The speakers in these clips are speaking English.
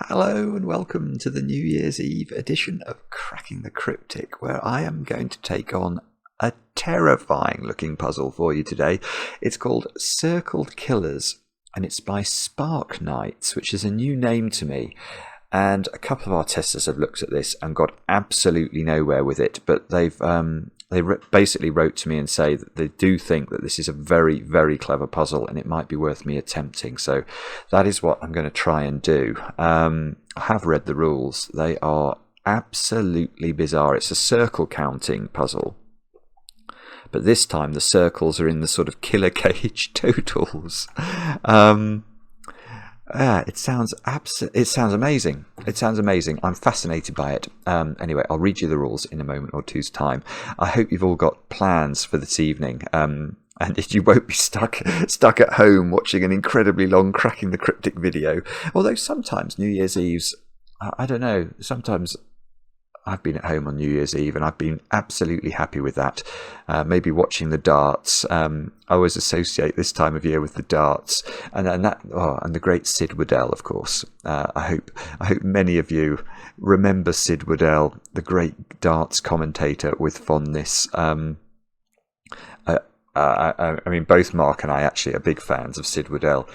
Hello and welcome to the New Year's Eve edition of Cracking the Cryptic, where I am going to take on a terrifying looking puzzle for you today. It's called Circled Killers, and it's by Sparknights, which is a new name to me. And a couple of our testers have looked at this and got absolutely nowhere with it, but basically wrote to me and say that they do think that this is a very, very clever puzzle and it might be worth me attempting. So that is what I'm going to try and do. I have read the rules. They are absolutely bizarre. It's a circle counting puzzle, but this time the circles are in the sort of killer cage totals. It sounds amazing. It sounds amazing. I'm fascinated by it. Anyway, I'll read you the rules in a moment or two's time. I hope you've all got plans for this evening, and you won't be stuck at home watching an incredibly long Cracking the Cryptic video. Although sometimes New Year's Eves, I don't know, sometimes I've been at home on New Year's Eve and I've been absolutely happy with that. Maybe watching the darts. I always associate this time of year with the darts, and the great Sid Waddell, of course. I hope many of you remember Sid Waddell, the great darts commentator, with fondness. I mean, both Mark and I actually are big fans of Sid Waddell.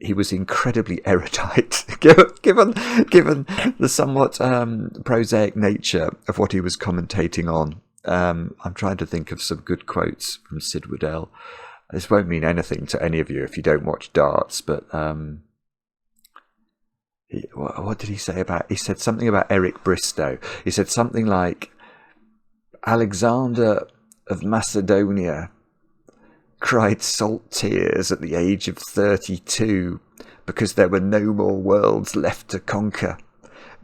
He was incredibly erudite, given the somewhat prosaic nature of what he was commentating on. I'm trying to think of some good quotes from Sid Waddell. This won't mean anything to any of you if you don't watch darts, but what did he say about? He said something about Eric Bristow. He said something like, Alexander of Macedonia cried salt tears at the age of 32 because there were no more worlds left to conquer.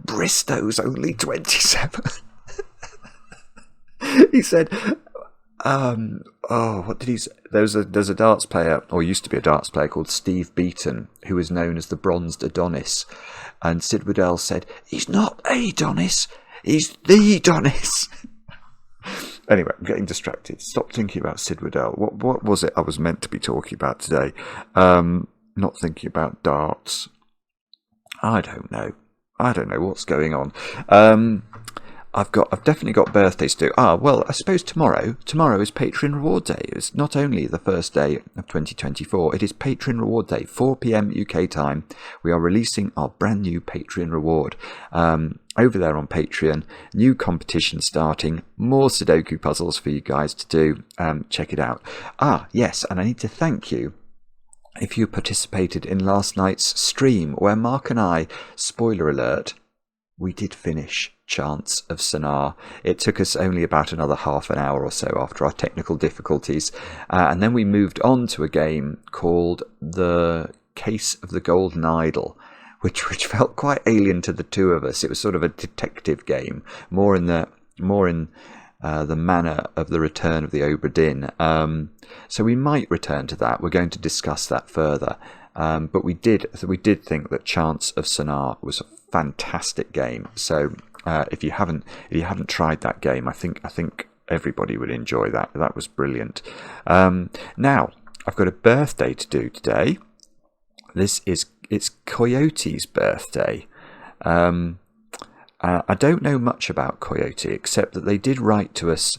Bristow's only 27. He said, what did he say? There's a darts player, or used to be a darts player, called Steve Beaton, who is known as the Bronzed Adonis. And Sid Waddell said, he's not Adonis, he's the Adonis. Anyway, I'm getting distracted. Stop thinking about Sid Waddell. What was it I was meant to be talking about today? Not thinking about darts. I don't know what's going on. I've definitely got birthdays to do. Well, I suppose tomorrow is Patreon Reward Day. It's not only the first day of 2024, it is Patreon Reward Day, 4 p.m. UK time. We are releasing our brand new Patreon reward. Over there on Patreon, new competition starting, more Sudoku puzzles for you guys to do. Check it out. Yes, and I need to thank you if you participated in last night's stream where Mark and I, spoiler alert, we did finish Chants of Sennaar. It took us only about another half an hour or so after our technical difficulties, and then we moved on to a game called The Case of the Golden Idol, which felt quite alien to the two of us. It was sort of a detective game, more in the manner of the Return of the Obra Dinn. So we might return to that. We're going to discuss that further. But we did think that Chants of Sennaar was a fantastic game. So if you haven't tried that game, I think everybody would enjoy that. That was brilliant. Now I've got a birthday to do today. It's Coyote's birthday. I don't know much about Coyote except that they did write to us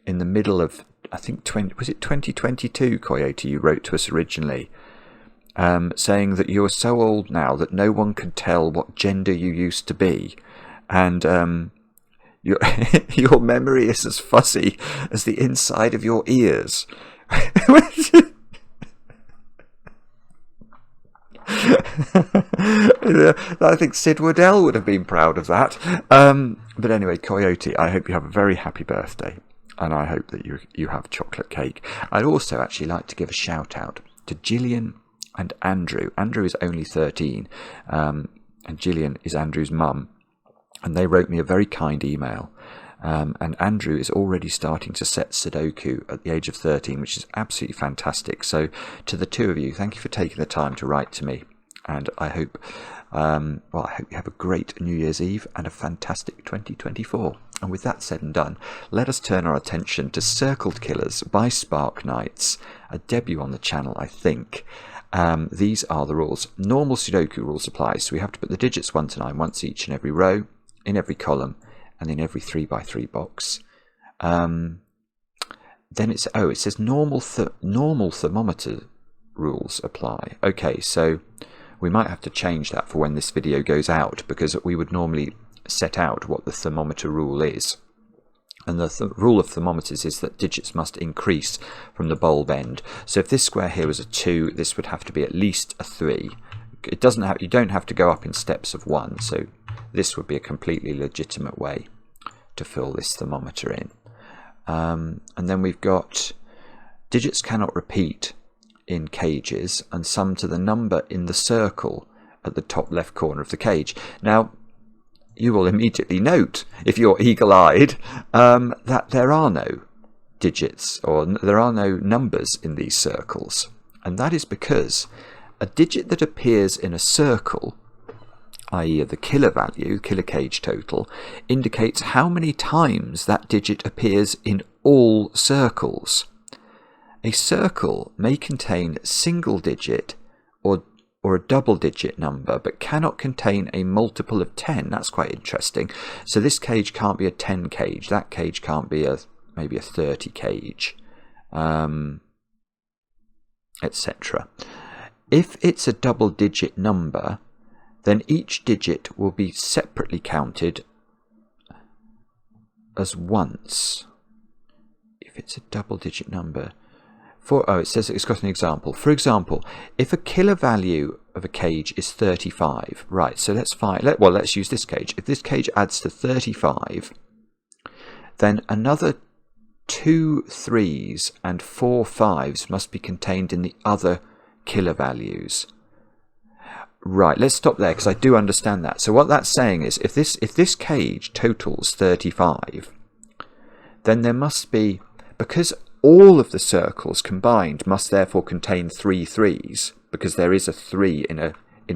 in the middle of, I think, was it 2022, Coyote? You wrote to us originally, saying that you're so old now that no one could tell what gender you used to be, and your memory is as fuzzy as the inside of your ears. I think Sid Waddell would have been proud of that. But anyway, Coyote, I hope you have a very happy birthday, and I hope that you have chocolate cake. I'd also actually like to give a shout out to Gillian and Andrew. Andrew is only 13, and Gillian is Andrew's mum, and they wrote me a very kind email. And Andrew is already starting to set Sudoku at the age of 13, which is absolutely fantastic. So to the two of you, thank you for taking the time to write to me. And I hope you have a great New Year's Eve and a fantastic 2024. And with that said and done, let us turn our attention to Circled Killers by Sparknights, a debut on the channel, I think. These are the rules. Normal Sudoku rules apply, so we have to put the digits 1 to 9 once each in every row, in every column, and in every 3x3 box. Then it says normal thermometer rules apply. Okay, so we might have to change that for when this video goes out, because we would normally set out what the thermometer rule is. And the rule of thermometers is that digits must increase from the bulb end. So if this square here was a 2, this would have to be at least a 3. You don't have to go up in steps of 1, so this would be a completely legitimate way to fill this thermometer in. And then we've got digits cannot repeat in cages, and sum to the number in the circle at the top left corner of the cage. Now, you will immediately note, if you're eagle-eyed, that there are no digits, or there are no numbers in these circles. And that is because a digit that appears in a circle, i.e. the killer value, killer cage total, indicates how many times that digit appears in all circles. A circle may contain single digit or a double-digit number, but cannot contain a multiple of 10. That's quite interesting. So this cage can't be a 10 cage. That cage can't be maybe a 30 cage, etc. If it's a double-digit number, then each digit will be separately counted as once. If it's a double-digit number. It says it's got an example. For example, if a killer value of a cage is 35, right, so let's use this cage. If this cage adds to 35, then another 2 3s and 4 5s must be contained in the other killer values. Right, let's stop there, because I do understand that. So what that's saying is, if this cage totals 35, then there must be, because all of the circles combined must therefore contain 3 3s, because there is a 3 in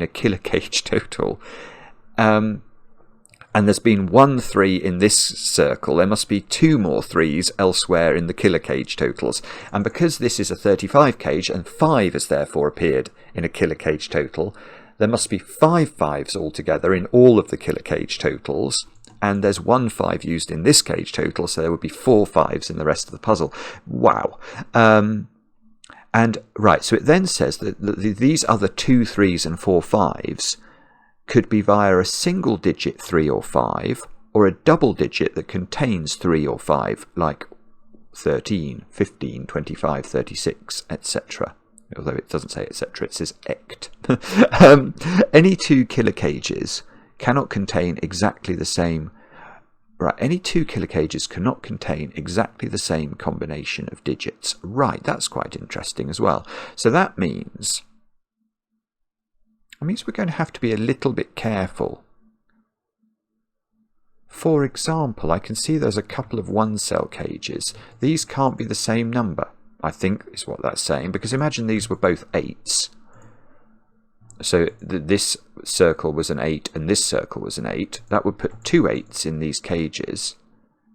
a killer cage total. And there's been 1 3 in this circle, there must be 2 more 3s elsewhere in the killer cage totals. And because this is a 35 cage and 5 has therefore appeared in a killer cage total, there must be 5 5s altogether in all of the killer cage totals. And there's 1 5 used in this cage total, so there would be 4 5s in the rest of the puzzle. Wow. And right, so it then says that these other 2 3s and 4 5s could be via a single digit 3 or 5, or a double digit that contains 3 or 5, like 13, 15, 25, 36, etc. Although it doesn't say etc, it says ect. Any 2 killer cages cannot contain exactly the same. Right, any 2 killer cages cannot contain exactly the same combination of digits. Right, that's quite interesting as well. So that means we're going to have to be a little bit careful. For example, I can see there's a couple of 1-cell cages. These can't be the same number, I think is what that's saying, because imagine these were both 8s. So this circle was an 8 and this circle was an 8. That would put 2 8s in these cages,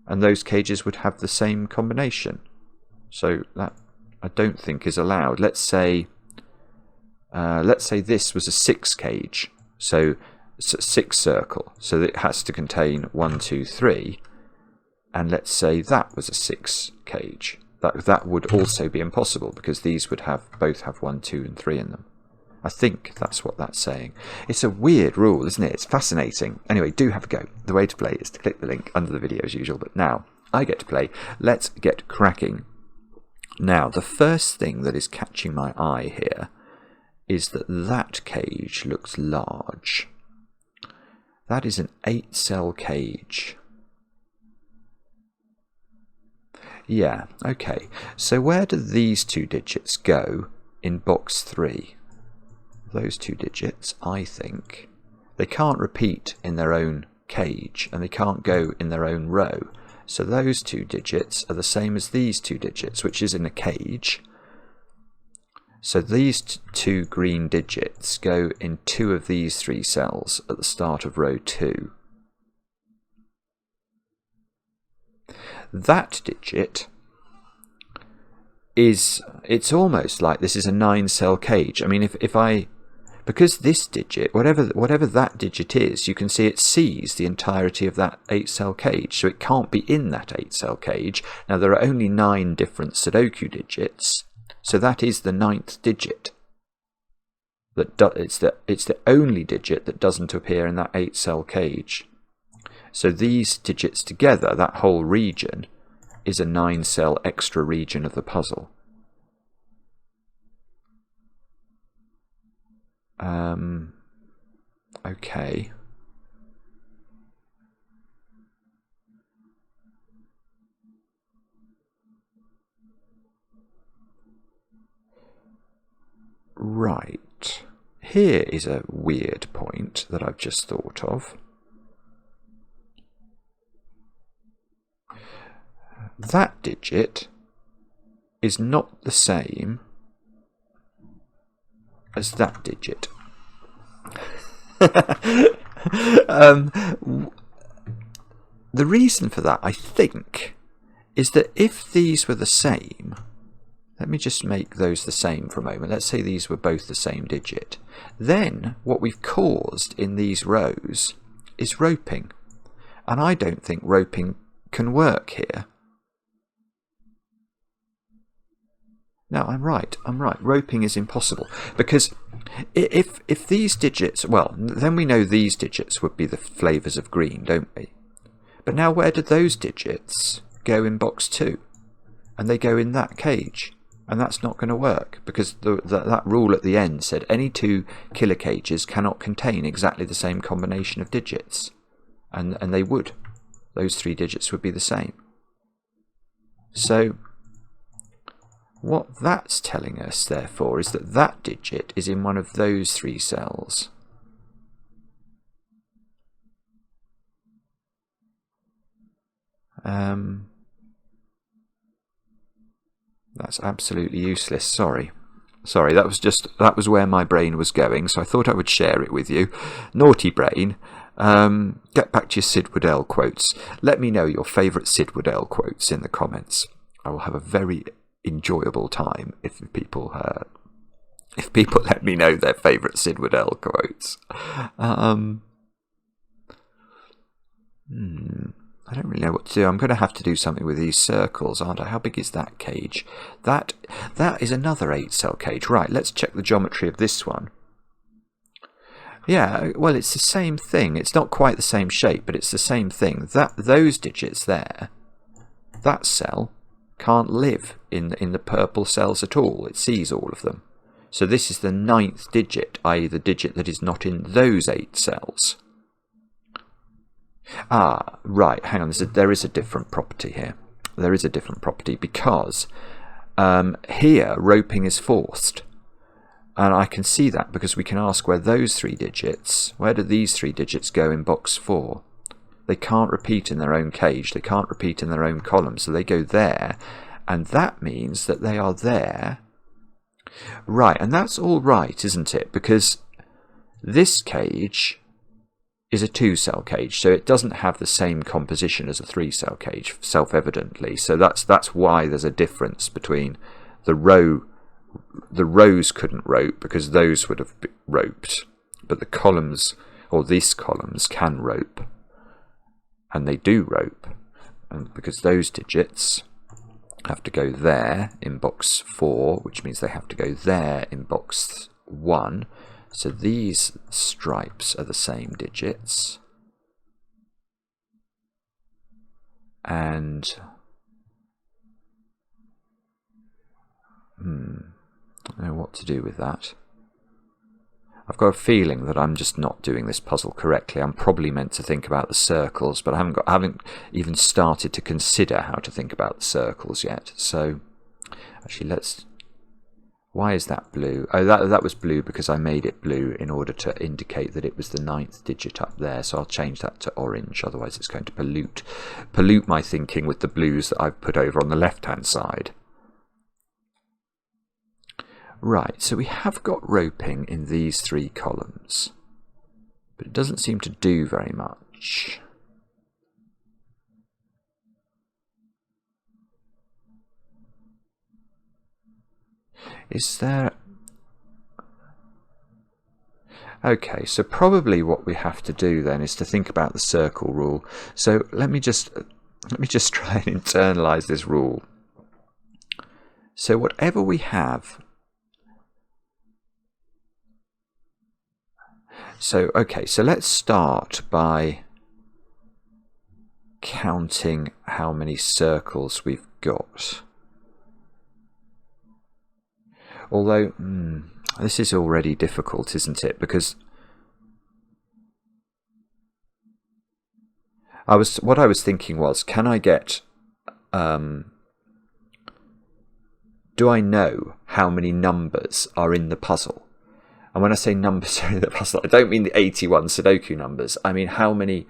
and those cages would have the same combination. So that I don't think is allowed. Let's say this was a 6 cage, so it's a 6 circle, so it has to contain 1 2 3. And let's say that was a 6 cage. That would also be impossible, because these would both have 1 2 and 3 in them. I think that's what that's saying. It's a weird rule, isn't it? It's fascinating. Anyway, do have a go. The way to play is to click the link under the video as usual, but now I get to play. Let's get cracking. Now, the first thing that is catching my eye here is that cage looks large. That is an 8-cell cage. Yeah, okay. So where do these 2 digits go in box 3? Those 2 digits, I think, they can't repeat in their own cage, and they can't go in their own row. So those 2 digits are the same as these 2 digits, which is in a cage. So these 2 green digits go in 2 of these 3 cells at the start of row 2. That digit it's almost like this is a 9-cell cage. I mean, if I, because this digit, whatever that digit is, you can see it sees the entirety of that 8-cell cage, so it can't be in that 8-cell cage. Now there are only 9 different Sudoku digits, so that is the 9th digit. It's the only digit that doesn't appear in that 8-cell cage. So these digits together, that whole region, is a 9-cell extra region of the puzzle. Okay. Right. Here is a weird point that I've just thought of. That digit is not the same as that digit. The reason for that, I think, is that if these were the same, let me just make those the same for a moment. Let's say these were both the same digit. Then what we've caused in these rows is roping. And I don't think roping can work here. No, I'm right. Roping is impossible. Because if these digits, well, then we know these digits would be the flavours of green, don't we? But now where do those digits go in box 2? And they go in that cage. And that's not going to work, because that rule at the end said any 2 killer cages cannot contain exactly the same combination of digits. And they would. Those 3 digits would be the same. So what that's telling us, therefore, is that that digit is in one of those 3 cells. That's absolutely useless. Sorry, that was where my brain was going, so I thought I would share it with you. Naughty brain. Get back to your Sid Waddell quotes. Let me know your favourite Sid Waddell quotes in the comments. I will have a very enjoyable time if people let me know their favourite Sid Waddell quotes. I don't really know what to do. I'm going to have to do something with these circles, aren't I? How big is that cage? That is another 8-cell cage. Right, let's check the geometry of this one. Yeah, well, it's the same thing. It's not quite the same shape, but it's the same thing. Those digits there, that cell, can't live in the purple cells at all. It sees all of them. So this is the 9th digit, i.e. the digit that is not in those 8 cells. Ah, right, hang on, there is a different property here. There is a different property because here roping is forced. And I can see that because we can ask where those 3 digits, where do these 3 digits go in box 4? They can't repeat in their own cage, they can't repeat in their own column, so they go there, and that means that they are there. Right, and that's all right, isn't it? Because this cage is a 2-cell cage, so it doesn't have the same composition as a 3-cell cage, self-evidently. So that's why there's a difference between the rows couldn't rope because those would have roped, but the columns, or these columns, can rope, and they do rope, and because those digits have to go there in box 4, which means they have to go there in box 1. So these stripes are the same digits, and I don't know what to do with that. I've got a feeling that I'm just not doing this puzzle correctly. I'm probably meant to think about the circles, but I haven't even started to consider how to think about the circles yet. So actually, why is that blue? Oh, that was blue because I made it blue in order to indicate that it was the 9th digit up there. So I'll change that to orange, otherwise it's going to pollute my thinking with the blues that I've put over on the left-hand side. Right, so we have got roping in these 3 columns, but it doesn't seem to do very much. Is there... Okay, so probably what we have to do then is to think about the circle rule. So let me just try and internalize this rule. So whatever we have... So, okay, so let's start by counting how many circles we've got. Although, this is already difficult, isn't it? Because what I was thinking was, can I get... do I know how many numbers are in the puzzle? And when I say numbers are in the puzzle, I don't mean the 81 Sudoku numbers. I mean how many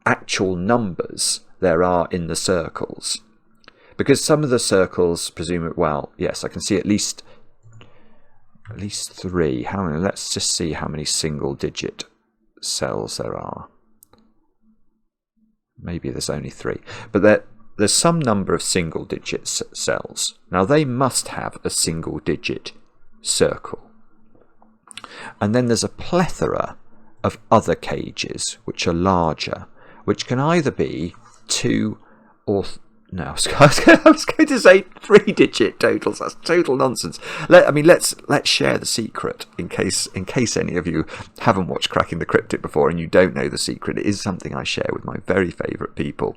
actual numbers there are in the circles. Because some of the circles presume it, well, yes, I can see at least 3. How many? Let's just see how many single digit cells there are. Maybe there's only 3. But there's some number of single digit cells. Now they must have a single digit circle. And then there's a plethora of other cages which are larger, which can either be 2 or... No, I was going to say 3-digit totals. That's total nonsense. Let's share the secret in case any of you haven't watched Cracking the Cryptic before and you don't know the secret. It is something I share with my very favourite people.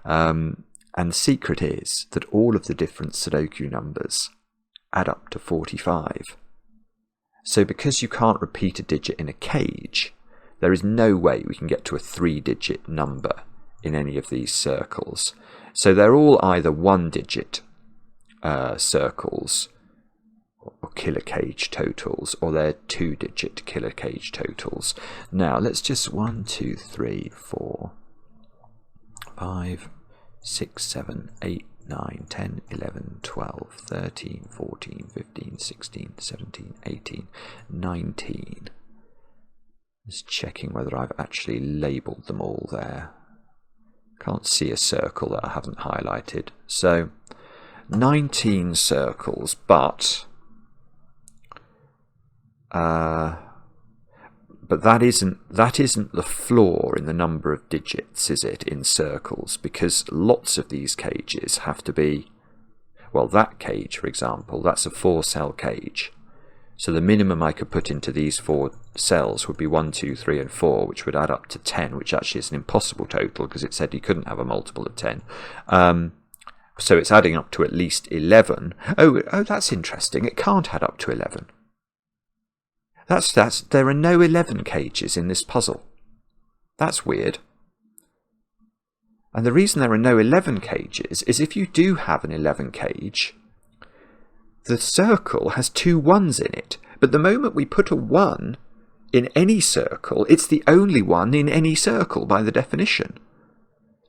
And the secret is that all of the different Sudoku numbers add up to 45. So because you can't repeat a digit in a cage, there is no way we can get to a 3-digit number in any of these circles. So they're all either 1-digit circles or killer cage totals, or they're 2-digit killer cage totals. Now let's just 1, 2, 3, 4, 5, 6, 7, 8, 9, 10, 11, 12, 13, 14, 15, 16, 17, 18, 19. Just checking whether I've actually labelled them all there. Can't see a circle that I haven't highlighted. So 19 circles, but that isn't the floor in the number of digits, is it, in circles? Because lots of these cages have to be, well, that cage, for example, that's a 4-cell cage. So the minimum I could put into these 4 cells would be 1, 2, 3, and 4, which would add up to 10, which actually is an impossible total because it said you couldn't have a multiple of 10. So it's adding up to at least 11. Oh, that's interesting. It can't add up to 11. There are no 11 cages in this puzzle. That's weird. And the reason there are no 11 cages is if you do have an 11 cage, the circle has 2 1s in it. But the moment we put a 1 in any circle, it's the only one in any circle by the definition.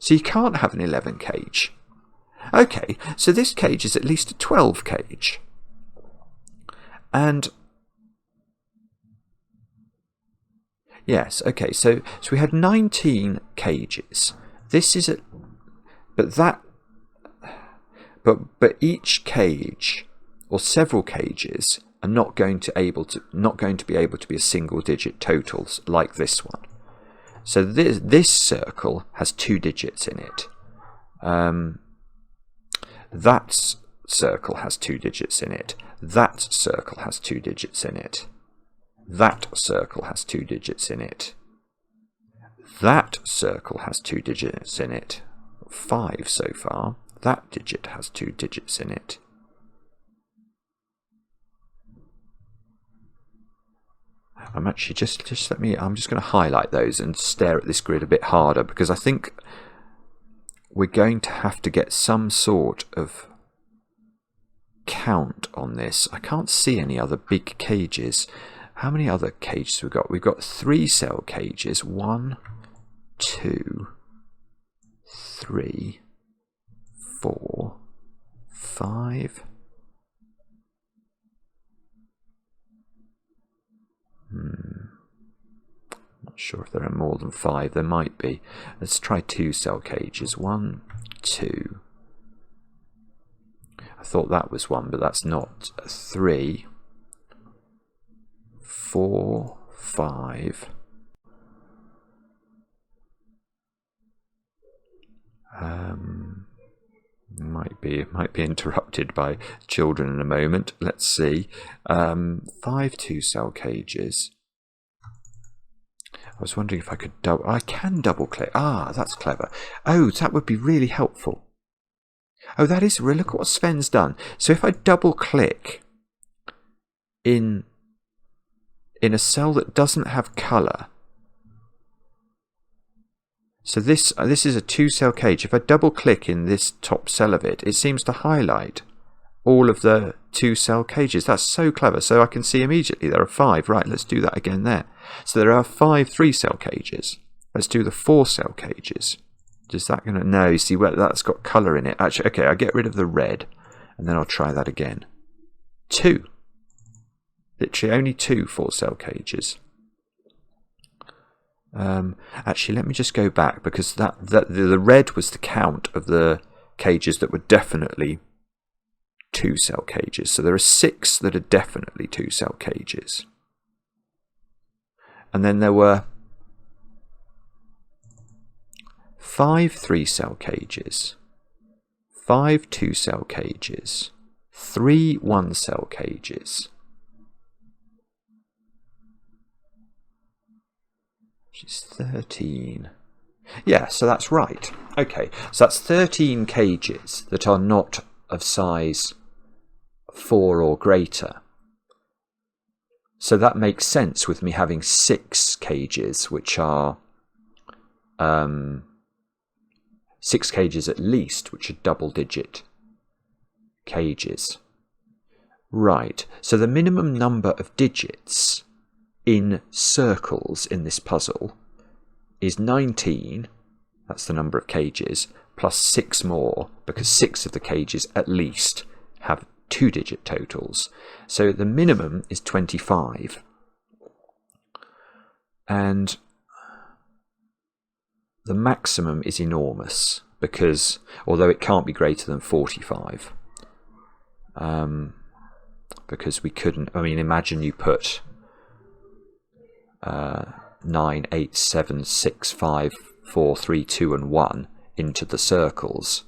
So you can't have an 11 cage. Okay, so this cage is at least a 12 cage. And yes, okay, so we had 19 cages. This is but each cage or several cages are not going to be able to be a single digit totals like this one. So this circle has 2 digits in it. That circle has 2 digits in it. That circle has 2 digits in it. That circle has 2 digits in it. That circle has 2 digits in it. 5 so far. That digit has 2 digits in it. I'm actually I'm just going to highlight those and stare at this grid a bit harder, because I think we're going to have to get some sort of count on this. I can't see any other big cages. How many other cages have we got? We've got 3-cell cages. 1, 2, 3, 4, 5. Not sure if there are more than 5. There might be. Let's try 2-cell cages. 1, 2. I thought that was 1, but that's not. 3, 4, 5. Might be interrupted by children in a moment. Let's see. 5 2-cell cages. I was wondering if I could I can double click. Ah, that's clever. Oh, that would be really helpful. Oh, that is real. Look at what Sven's done. So if I double click in a cell that doesn't have colour. So this is a 2-cell cage. If I double click in this top cell of it, it seems to highlight all of the 2-cell cages. That's so clever. So I can see immediately there are 5. Right, let's do that again there. So there are 5 3-cell cages. Let's do the 4-cell cages. Is that going to... No, you see, well, that's got colour in it. Actually, okay, I'll get rid of the red, and then I'll try that again. 2. Literally only 2 4-cell cages. Actually, let me just go back, because the red was the count of the cages that were definitely 2-cell cages. So there are 6 that are definitely 2-cell cages. And then there were 5 3-cell cages, 5 2-cell cages, 3 1-cell cages. Which is 13. Yeah, so that's right. Okay, so that's 13 cages that are not of size 4 or greater. So that makes sense with me having 6 cages, which are 6 cages at least, which are double-digit cages. Right, so the minimum number of digits in circles in this puzzle is 19, that's the number of cages, plus 6 more, because 6 of the cages at least have 2-digit totals. So the minimum is 25. And the maximum is enormous, because although it can't be greater than 45, because we couldn't, I mean, imagine you put 9, 8, 7, 6, 5, 4, 3, 2 and 1 into the circles,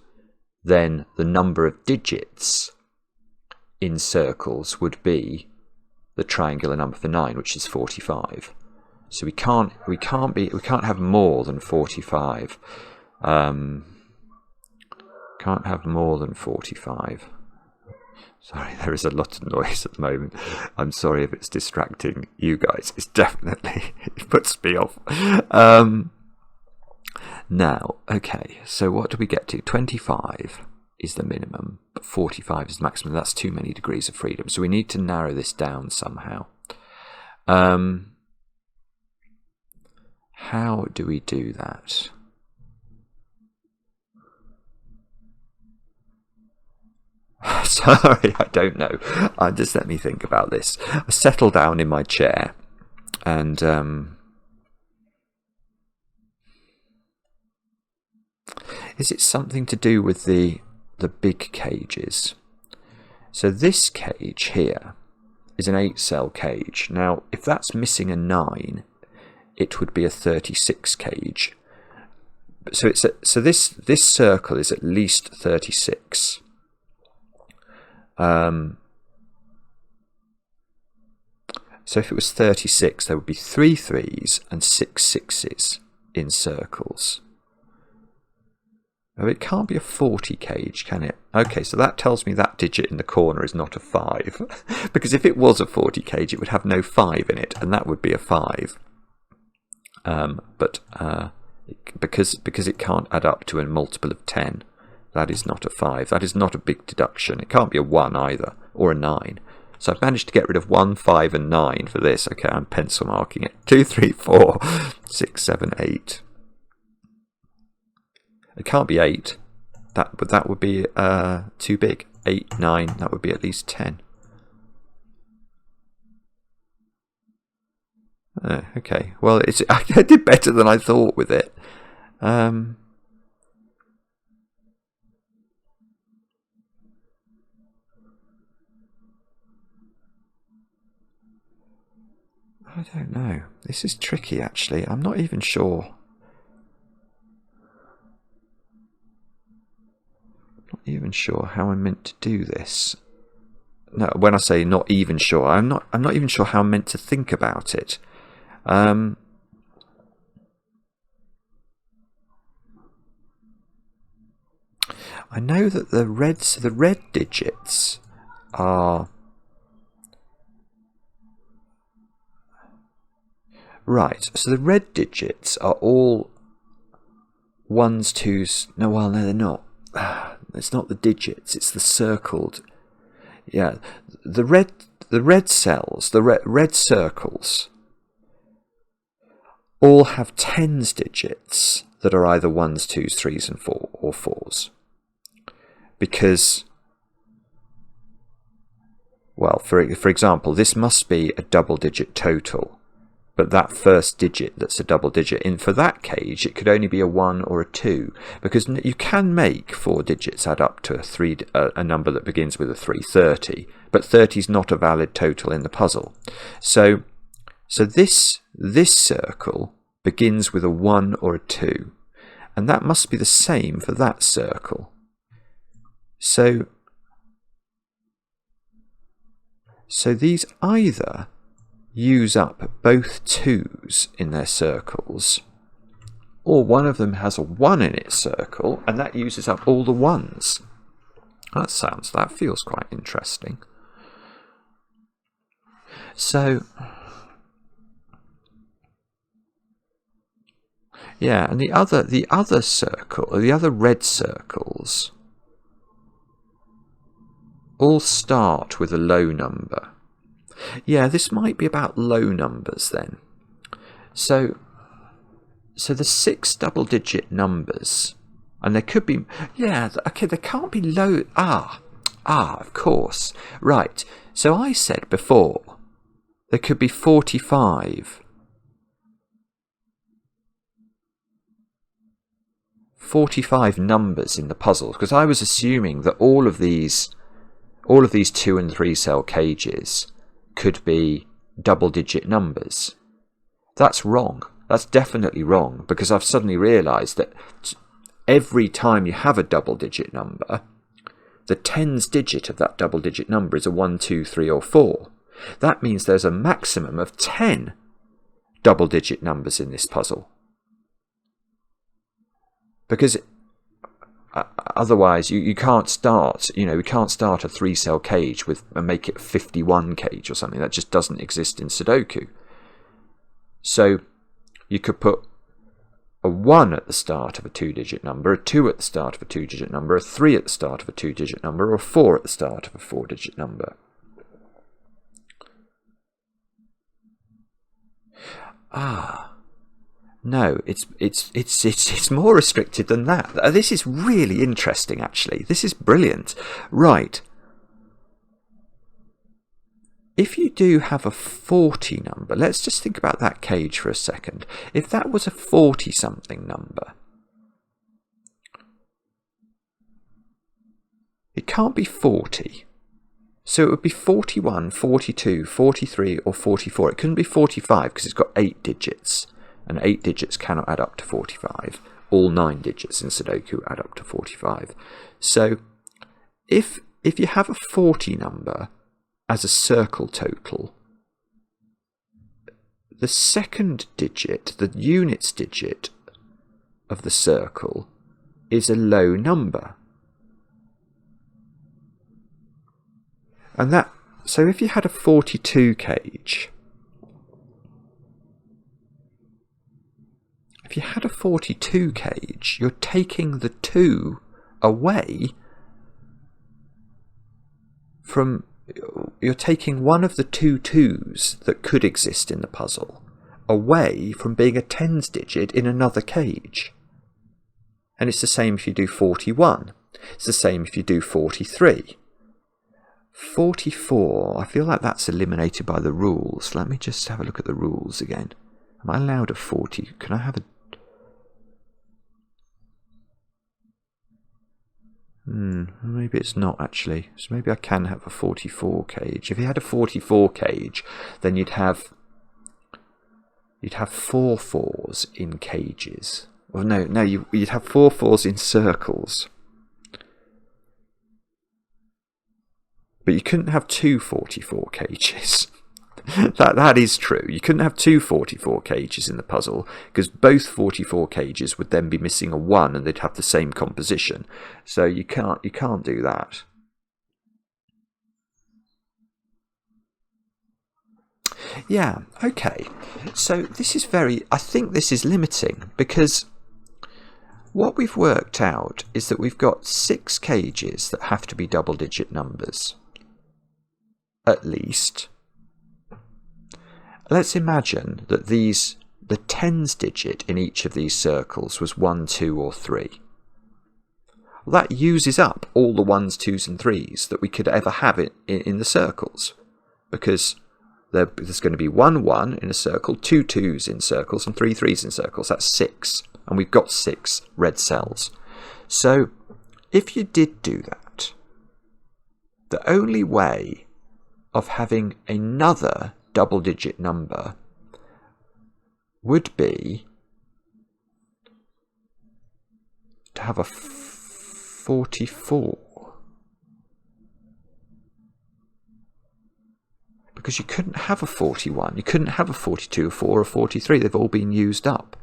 then the number of digits in circles would be the triangular number for 9, which is 45. So we can't have more than 45. Can't have more than 45. Sorry, there is a lot of noise at the moment. I'm sorry if it's distracting you guys. It's definitely, it puts me off. Now, okay, so what do we get to? 25 is the minimum, but 45 is the maximum. That's too many degrees of freedom. So we need to narrow this down somehow. How do we do that? Sorry, I don't know. Just let me think about this. I settle down in my chair and is it something to do with the big cages? So this cage here is an 8-cell cage. Now, if that's missing a 9, it would be a 36 cage. So this circle is at least 36. So if it was 36, there would be 3 3s and 6 6s in circles. Oh, it can't be a 40 cage, can it? Okay, so that tells me that digit in the corner is not a 5. Because if it was a 40 cage, it would have no 5 in it, and that would be a 5. Because it can't add up to a multiple of 10, that is not a 5. That is not a big deduction. It can't be a 1 either, or a 9. So I've managed to get rid of 1, 5 and 9 for this. Okay, I'm pencil marking it. 2, 3, 4, 6, 7, 8. It can't be 8. That would be too big. 8, 9, that would be at least 10. Okay, well, I did better than I thought with it. I don't know. This is tricky, actually. I'm not even sure. Not even sure how I'm meant to do this. No, when I say not even sure, I'm not even sure how I'm meant to think about it. I know that the red digits are right. So the red digits are all ones, twos. No, well, no, they're not. It's not the digits. It's the circled. Yeah, the red cells, the red circles, all have tens digits that are either ones, twos, threes, and fours. Because, well, for example, this must be a double-digit total. But that first digit that's a double digit, for that cage, it could only be a 1 or a 2, because you can make 4 digits add up to a number that begins with a 3, 30, but 30 is not a valid total in the puzzle. So this circle begins with a 1 or a 2, and that must be the same for that circle. So these either use up both 2's in their circles, or one of them has a 1 in its circle, and that uses up all the 1's. That feels quite interesting. So, yeah, and the other circle, or the other red circles, all start with a low number. Yeah, this might be about low numbers then. So the 6 double-digit numbers, and there could be, yeah, okay, there can't be low, of course. Right, so I said before, there could be 45. 45 numbers in the puzzle, because I was assuming that all of these 2 and 3 cell cages could be double-digit numbers. That's wrong. That's definitely wrong, because I've suddenly realised that every time you have a double-digit number, the tens digit of that double-digit number is a 1, 2, 3, or 4. That means there's a maximum of 10 double-digit numbers in this puzzle. Because otherwise, you can't start. We can't start a 3-cell cage and make it 51 cage or something. That just doesn't exist in Sudoku. So you could put a 1 at the start of a 2-digit number, a 2 at the start of a 2-digit number, a 3 at the start of a 2-digit number, or a 4 at the start of a 4-digit number. No, it's more restricted than that. This is really interesting, actually. This is brilliant. Right. If you do have a 40 number, let's just think about that cage for a second. If that was a 40-something number, it can't be 40. So it would be 41, 42, 43, or 44. It couldn't be 45 because it's got 8 digits. And 8 digits cannot add up to 45. All 9 digits in Sudoku add up to 45. So if you have a 40 number as a circle total, the second digit, the units digit of the circle, is a low number. And so if you had a 42 cage, if you had a 42 cage, you're taking the 2 away from... You're taking one of the 2 2's that could exist in the puzzle away from being a tens digit in another cage. And it's the same if you do 41. It's the same if you do 43. 44, I feel like that's eliminated by the rules. Let me just have a look at the rules again. Am I allowed a 40? Can I have a... Maybe it's not actually. So maybe I can have a 44 cage. If you had a 44 cage, then you'd have you'd have 4 fours in cages. Well, no, you'd have 4 fours in circles. But you couldn't have two 44 cages. That is true. You couldn't have two 44 cages in the puzzle, because both 44 cages would then be missing a 1 and they'd have the same composition. So you can't do that. Yeah, okay. So this is I think this is limiting, because what we've worked out is that we've got 6 cages that have to be double-digit numbers. At least. Let's imagine that the tens digit in each of these circles was 1, 2 or 3. That uses up all the 1s, 2s and 3s that we could ever have in the circles, because there's going to be 1 1 in a circle, 2 2s in circles and 3 3s in circles. That's 6, and we've got 6 red cells. So if you did do that, the only way of having another double-digit number would be to have a 44. Because you couldn't have a 41, you couldn't have a 42, a 4 or a 43, they've all been used up.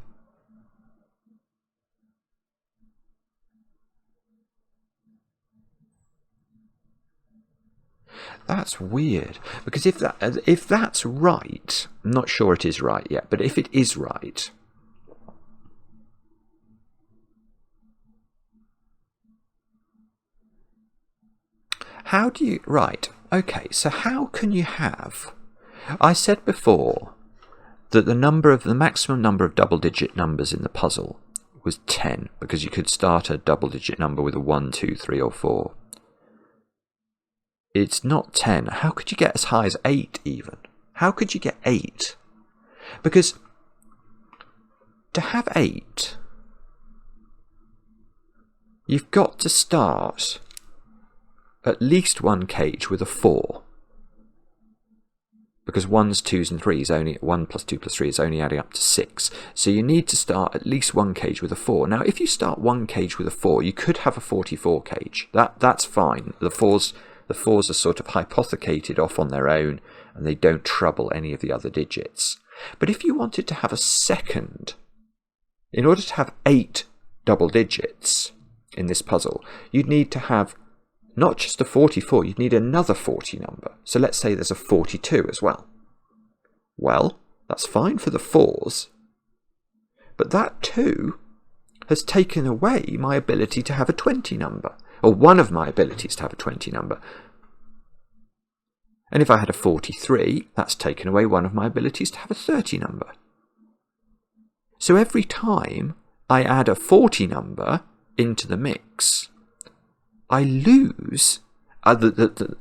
That's weird, because if that's right, I'm not sure it is right yet, but if it is right, how do you, right, okay, so how can you have, I said before that the maximum number of double-digit numbers in the puzzle was 10, because you could start a double-digit number with a 1, 2, 3 or 4. It's not 10. How could you get as high as 8 even? How could you get 8? Because to have 8, you've got to start at least one cage with a 4. Because 1s, 2s and 3s only, 1 plus 2 plus 3 is only adding up to 6. So you need to start at least one cage with a 4. Now if you start one cage with a 4, you could have a 44 cage. That's fine. The 4s are sort of hypothecated off on their own, and they don't trouble any of the other digits. But if you wanted to have a second, in order to have 8 double digits in this puzzle, you'd need to have not just a 44, you'd need another 40 number. So let's say there's a 42 as well. Well, that's fine for the 4s, but that too has taken away my ability to have a 20 number. Or one of my abilities to have a 20 number. And if I had a 43, that's taken away one of my abilities to have a 30 number. So every time I add a 40 number into the mix, I lose,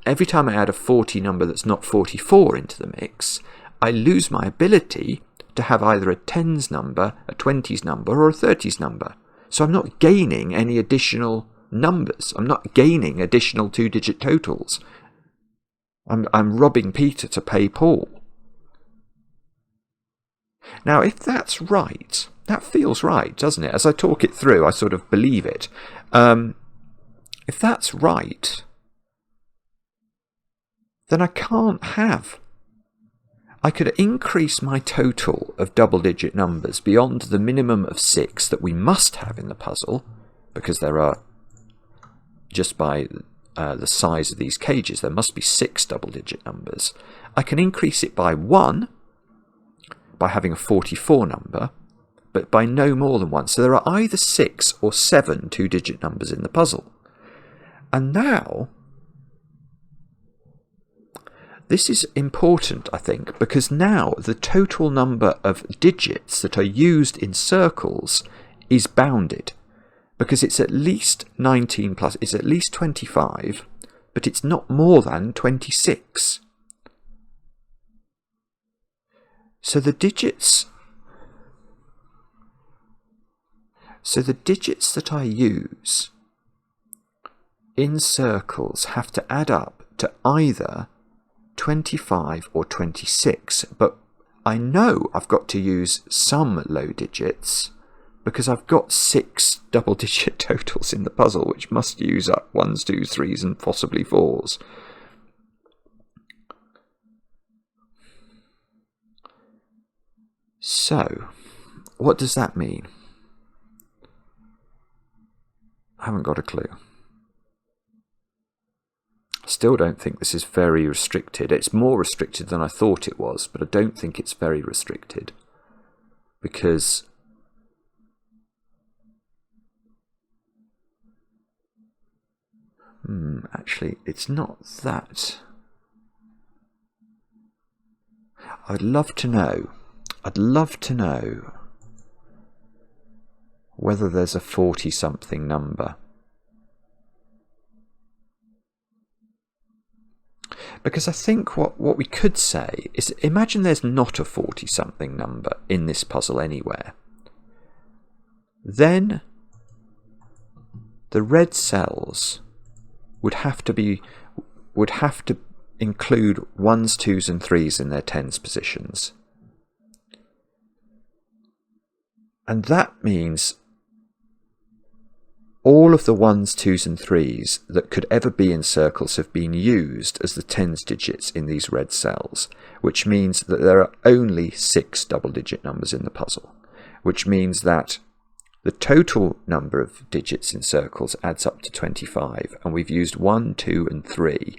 every time I add a 40 number that's not 44 into the mix, I lose my ability to have either a 10s number, a 20s number, or a 30s number. So I'm not gaining any additional numbers. I'm not gaining additional 2-digit totals. I'm robbing Peter to pay Paul. Now, if that's right, that feels right, doesn't it? As I talk it through, I sort of believe it. If that's right, then I could increase my total of double-digit numbers beyond the minimum of 6 that we must have in the puzzle, because there are, just by the size of these cages, there must be 6 double-digit numbers. I can increase it by 1 by having a 44 number, but by no more than 1. So there are either 6 or 7 2-digit numbers in the puzzle. And now, this is important, I think, because now the total number of digits that are used in circles is bounded. Because it's at least 19 plus, it's at least 25, but it's not more than 26. So the digits that I use in circles have to add up to either 25 or 26, but I know I've got to use some low digits because I've got 6 double-digit totals in the puzzle, which must use up 1s, 2s, 3s, and possibly 4s. So, what does that mean? I haven't got a clue. Still don't think this is very restricted. It's more restricted than I thought it was, but I don't think it's very restricted. Because actually, it's not that. I'd love to know whether there's a 40-something number. Because I think what we could say is, imagine there's not a 40-something number in this puzzle anywhere. Then the red cells would have to include 1s, 2s and 3s in their 10s positions. And that means all of the 1s, 2s and 3s that could ever be in circles have been used as the 10s digits in these red cells, which means that there are only 6 double-digit numbers in the puzzle, which means that the total number of digits in circles adds up to 25, and we've used 1, 2 and 3,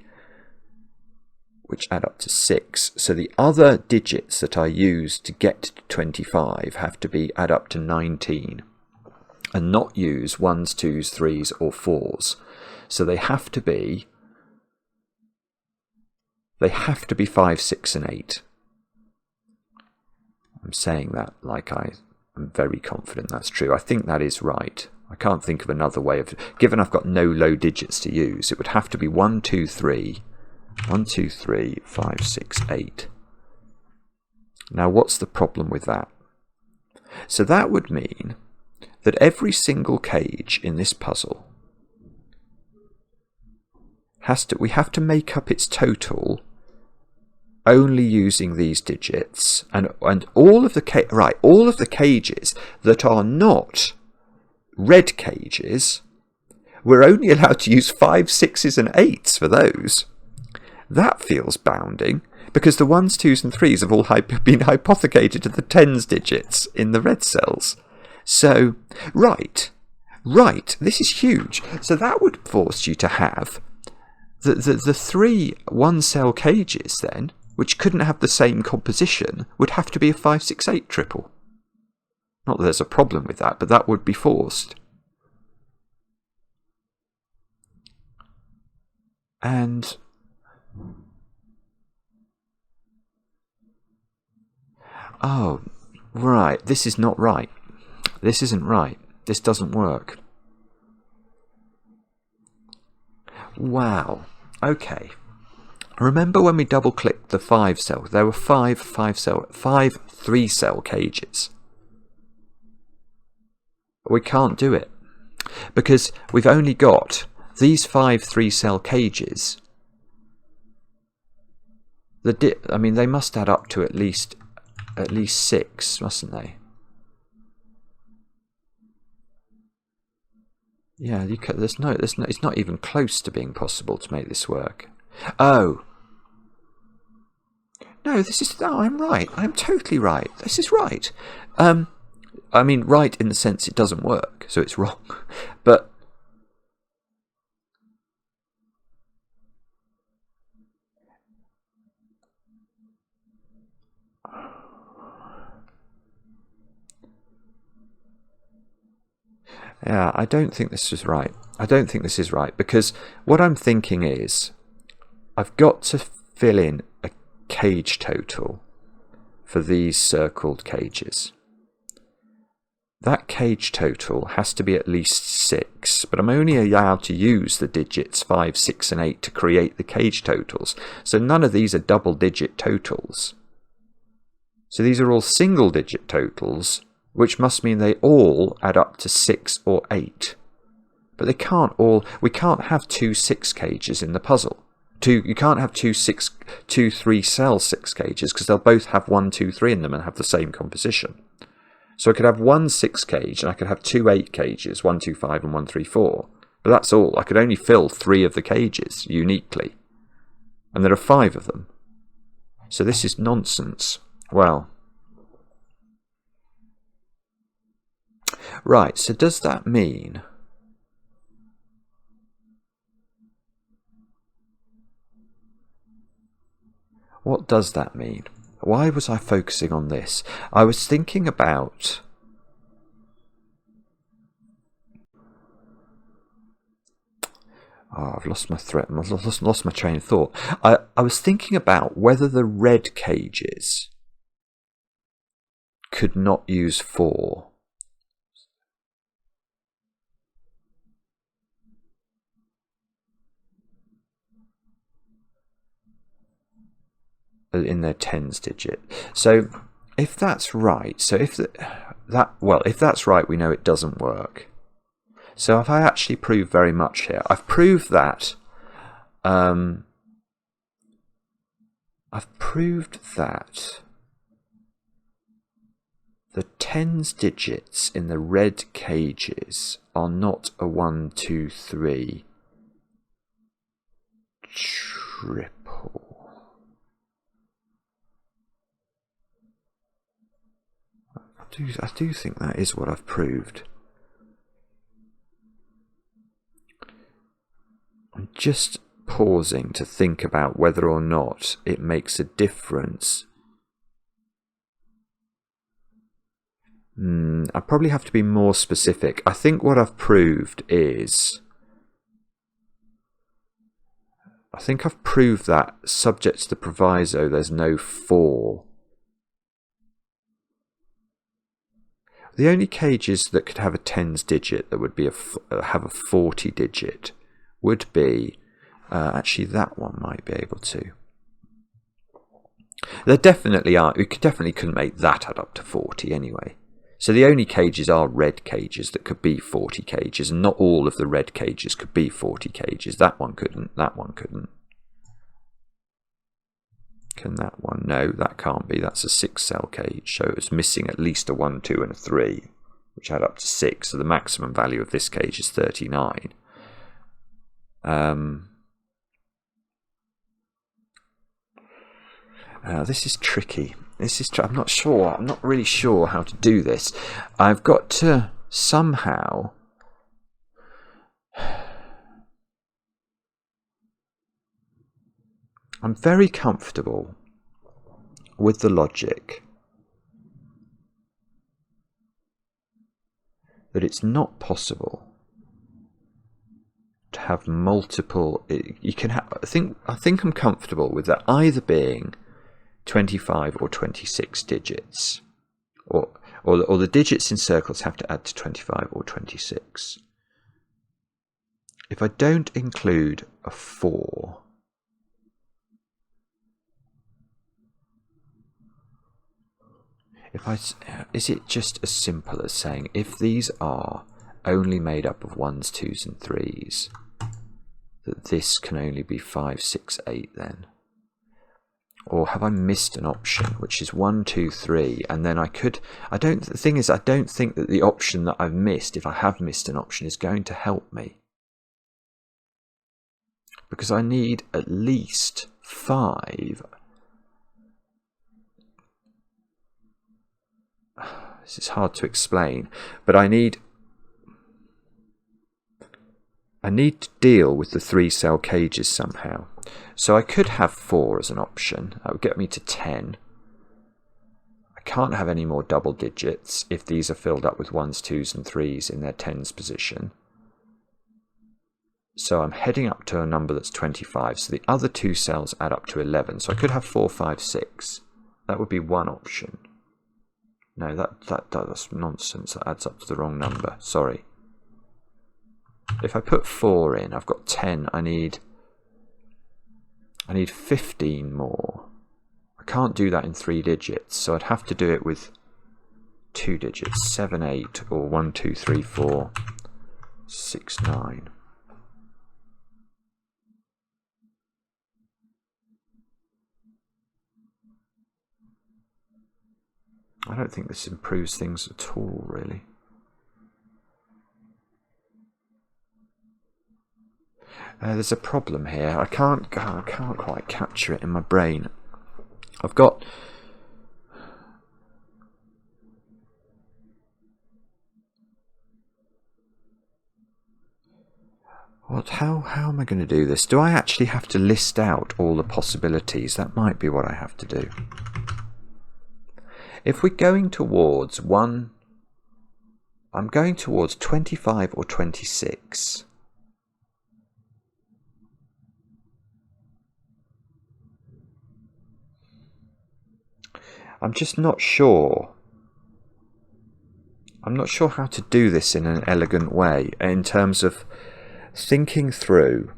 which add up to 6. So the other digits that I use to get to 25 have to add up to 19. And not use 1s, 2s, 3s or 4s. So they have to be 5, 6 and 8. I'm saying that like I'm very confident that's true. I think that is right. I can't think of another way of, given I've got no low digits to use, it would have to be 1, 2, 3, 1, 2, 3, 5, 6, 8. Now what's the problem with that? So that would mean that every single cage in this puzzle we have to make up its total only using these digits, and all of the cages that are not red cages, we're only allowed to use 5, 6s and 8s for those. That feels bounding, because the 1s, 2s and 3s have all been hypothecated to the 10s digits in the red cells. So, right, this is huge. So that would force you to have the 3 one-cell cages then, which couldn't have the same composition, would have to be a 5, 6, 8 triple. Not that there's a problem with that, but that would be forced. And oh, right, this is not right. This isn't right. This doesn't work. Wow. Okay. Remember when we double-clicked the 5 cell? There were 5 3-cell cages. We can't do it because we've only got these 5 3-cell cages. I mean, they must add up to at least 6, mustn't they? Yeah, it's not even close to being possible to make this work. Oh. No, I'm right. I'm totally right. This is right. I mean, right in the sense it doesn't work, so it's wrong. But yeah, I don't think this is right. I don't think this is right, because what I'm thinking is I've got to fill in a cage total for these circled cages. That cage total has to be at least 6, but I'm only allowed to use the digits 5, 6 and 8 to create the cage totals. So none of these are double-digit totals. So these are all single-digit totals, which must mean they all add up to 6 or 8. But we can't have 2 6 cages in the puzzle. You can't have two 3-cell 6 cages because they'll both have 1, 2, 3 in them and have the same composition. So I could have one 6 cage and I could have two 8 cages, 1, 2, 5 and 1, 3, 4. But that's all. I could only fill 3 of the cages uniquely. And there are 5 of them. So this is nonsense. Well. Right, so does that mean... What does that mean? Why was I focusing on this? I was thinking about... Oh, I've lost my thread. I've lost my train of thought. I was thinking about whether the red cages could not use 4. In their tens digit. So if that's right, so if if that's right, we know it doesn't work. So have I actually proved very much here? I've proved that the tens digits in the red cages are not a 1, 2, 3 triple. I do think that is what I've proved. I'm just pausing to think about whether or not it makes a difference. I probably have to be more specific. I think what I've proved is... I think I've proved that subject to the proviso there's no 4. The only cages that could have a tens digit that would be have a 40 digit would be... actually, that one might be able to. There definitely are. We definitely couldn't make that add up to 40 anyway. So the only cages are red cages that could be 40 cages, and not all of the red cages could be 40 cages. That one couldn't. That one couldn't. Can that one? No, that can't be. That's a 6-cell cage, so it's missing at least a 1, 2 and a 3, which add up to 6. So the maximum value of this cage is 39. This is tricky. I'm not sure. I'm not really sure how to do this. I've got to somehow... I'm very comfortable with the logic that it's not possible to have multiple... You can have... I think I'm comfortable with that either being 25 or 26 digits, or the digits in circles have to add to 25 or 26. If I don't include a 4, is it just as simple as saying if these are only made up of 1s, 2s and 3s, that this can only be 5, 6, 8 then? Or have I missed an option, which is 1, 2, 3, and then I could... the thing is, I don't think that the option that I've missed, if I have missed an option, is going to help me. Because I need at least 5... This is hard to explain, but I need to deal with the 3-cell cages somehow. So I could have 4 as an option. That would get me to 10. I can't have any more double digits if these are filled up with 1s, 2s and 3s in their 10s position. So I'm heading up to a number that's 25. So the other 2 cells add up to 11. So I could have 4, 5, 6. That would be one option. No, that's nonsense. That adds up to the wrong number. Sorry. If I put 4 in, I've got 10. I need 15 more. I can't do that in 3 digits, so I'd have to do it with 2 digits. 7, 8, or 1, 2, 3, 4, 6, 9. I don't think this improves things at all, really. There's a problem here. I can't quite capture it in my brain. I've got... How am I going to do this? Do I actually have to list out all the possibilities? That might be what I have to do. If we're going towards one... I'm going towards 25 or 26. I'm just not sure. I'm not sure how to do this in an elegant way in terms of thinking through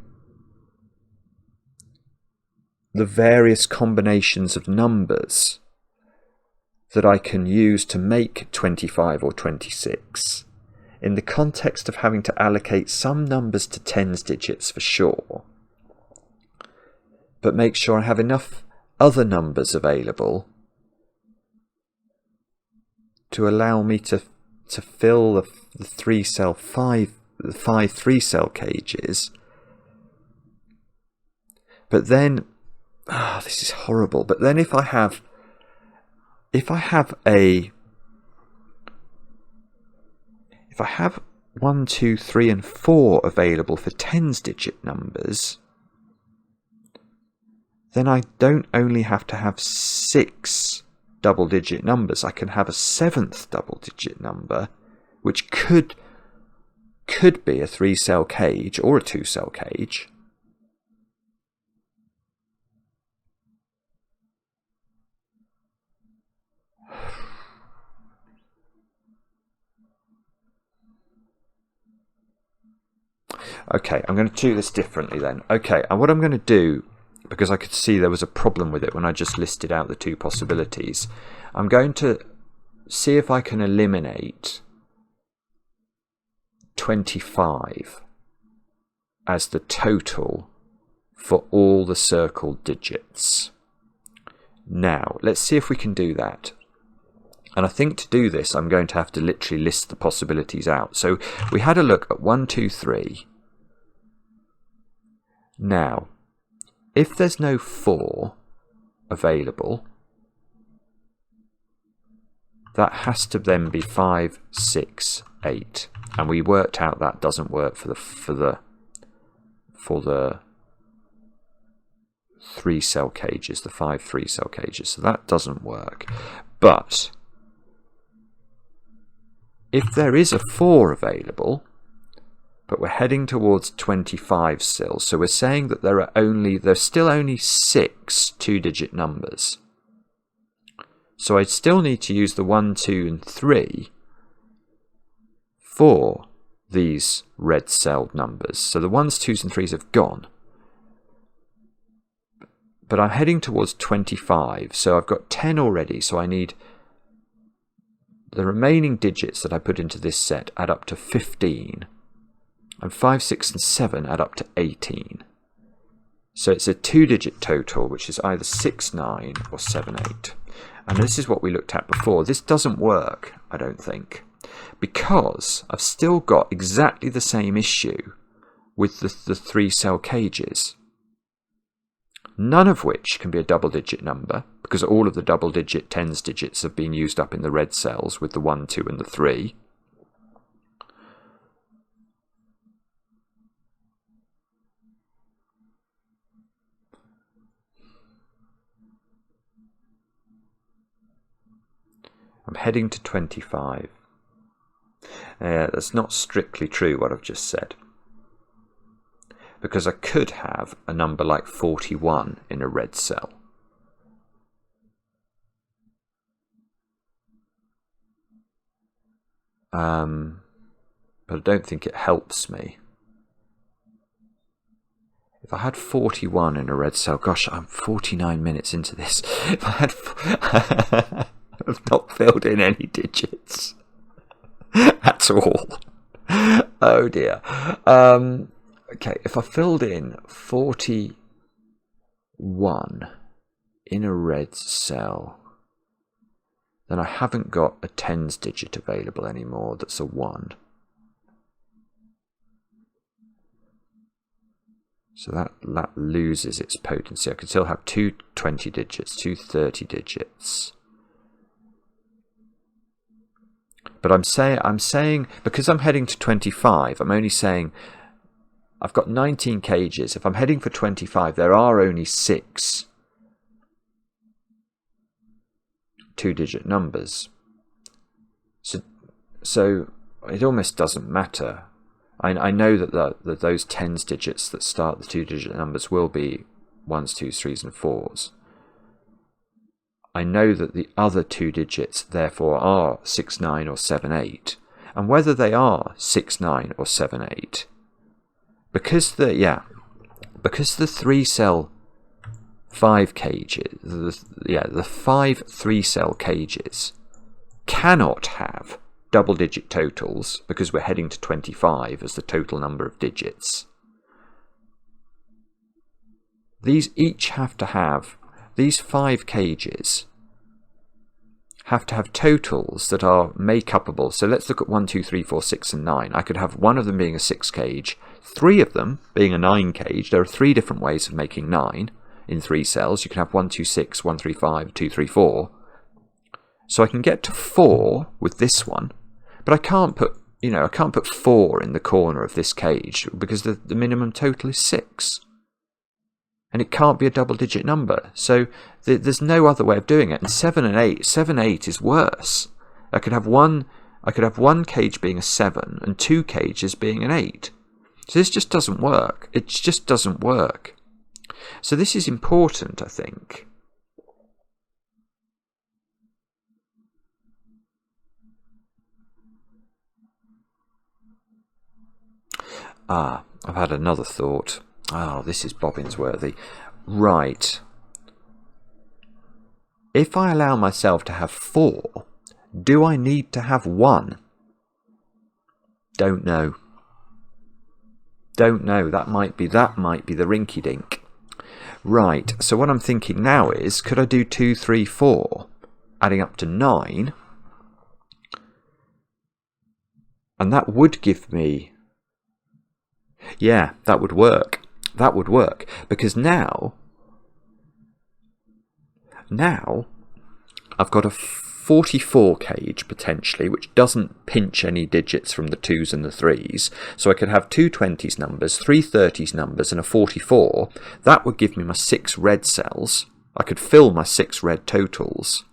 the various combinations of numbers that I can use to make 25 or 26 in the context of having to allocate some numbers to tens digits for sure, but make sure I have enough other numbers available to allow me to fill the five 3-cell cages. But then, this is horrible. But then if I have 1, 2, 3 and 4 available for tens digit numbers, then I don't only have to have 6 double-digit numbers. I can have a 7th double-digit number, which could be a 3-cell cage or a 2-cell cage. Okay, I'm going to do this differently then. Okay, and what I'm going to do, because I could see there was a problem with it when I just listed out the 2 possibilities, I'm going to see if I can eliminate 25 as the total for all the circled digits. Now, let's see if we can do that. And I think to do this, I'm going to have to literally list the possibilities out. So we had a look at 1, 2, 3. Now, if there's no 4 available, that has to then be 5, 6, 8. And we worked out that doesn't work for the 3-cell cages, the 5 3-cell cages. So that doesn't work. But if there is a 4 available, but we're heading towards 25 still, so we're saying that there's still only 6 2-digit numbers. So I still need to use the 1, 2 and 3 for these red celled numbers. So the 1s, 2s and 3s have gone. But I'm heading towards 25, so I've got 10 already, so I need the remaining digits that I put into this set add up to 15. And 5, 6 and 7 add up to 18. So it's a 2-digit total, which is either 6, 9 or 7, 8. And this is what we looked at before. This doesn't work, I don't think, because I've still got exactly the same issue with the 3-cell cages. None of which can be a double-digit number, because all of the double-digit tens digits have been used up in the red cells with the 1, 2 and the 3. I'm heading to 25. That's not strictly true what I've just said, because I could have a number like 41 in a red cell. But I don't think it helps me. If I had 41 in a red cell, gosh, I'm 49 minutes into this. If I had... I've not filled in any digits at all. Oh dear. Okay, if I filled in 41 in a red cell, then I haven't got a tens digit available anymore that's a 1. So that loses its potency. I could still have two 20 digits, two 30 digits. But I'm saying because I'm heading to 25, I'm only saying I've got 19 cages. If I'm heading for 25, there are only 6 2-digit numbers. So it almost doesn't matter. I know that those tens digits that start the 2-digit numbers will be 1s, 2s, 3s and 4s. I know that the other 2 digits therefore are 6, 9 or 7, 8. And whether they are 6, 9 or 7, 8, because the 3-cell 5 cages, the 5 3-cell cages cannot have double-digit totals because we're heading to 25 as the total number of digits. These each have to have, these 5 cages have to have totals that are make-upable. So let's look at 1, 2, 3, 4, 6 and 9. I could have one of them being a 6 cage, 3 of them being a 9 cage. There are 3 different ways of making 9 in 3 cells. You can have 1, 2, 6, 1, 3, 5, 2, 3, 4. So I can get to 4 with this one, but I can't put 4 in the corner of this cage because the minimum total is 6. And it can't be a double-digit number. So there's no other way of doing it. And 7 and 8, 7, 8 is worse. I could have one cage being a 7 and 2 cages being an 8. So this just doesn't work. It just doesn't work. So this is important, I think. I've had another thought. This is bobbins worthy. Right. If I allow myself to have 4, do I need to have 1? Don't know. Don't know. That might be the rinky-dink. Right. So what I'm thinking now is, could I do 2, 3, 4, adding up to 9? And that would give me... Yeah, that would work. That would work. Because now I've got a 44 cage, potentially, which doesn't pinch any digits from the 2s and the 3s. So I could have 2 20s numbers, 3 30s numbers, and a 44. That would give me my 6 red cells. I could fill my 6 red totals.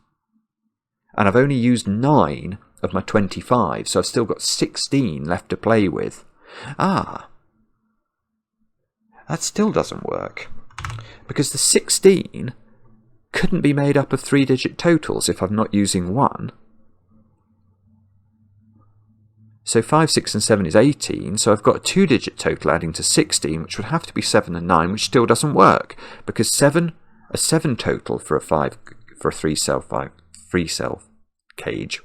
And I've only used 9 of my 25, so I've still got 16 left to play with. That still doesn't work, because the 16 couldn't be made up of 3-digit totals if I'm not using 1. So 5, 6 and 7 is 18, so I've got a 2-digit total adding to 16, which would have to be 7 and 9, which still doesn't work, because a 7 total for a 3-cell cage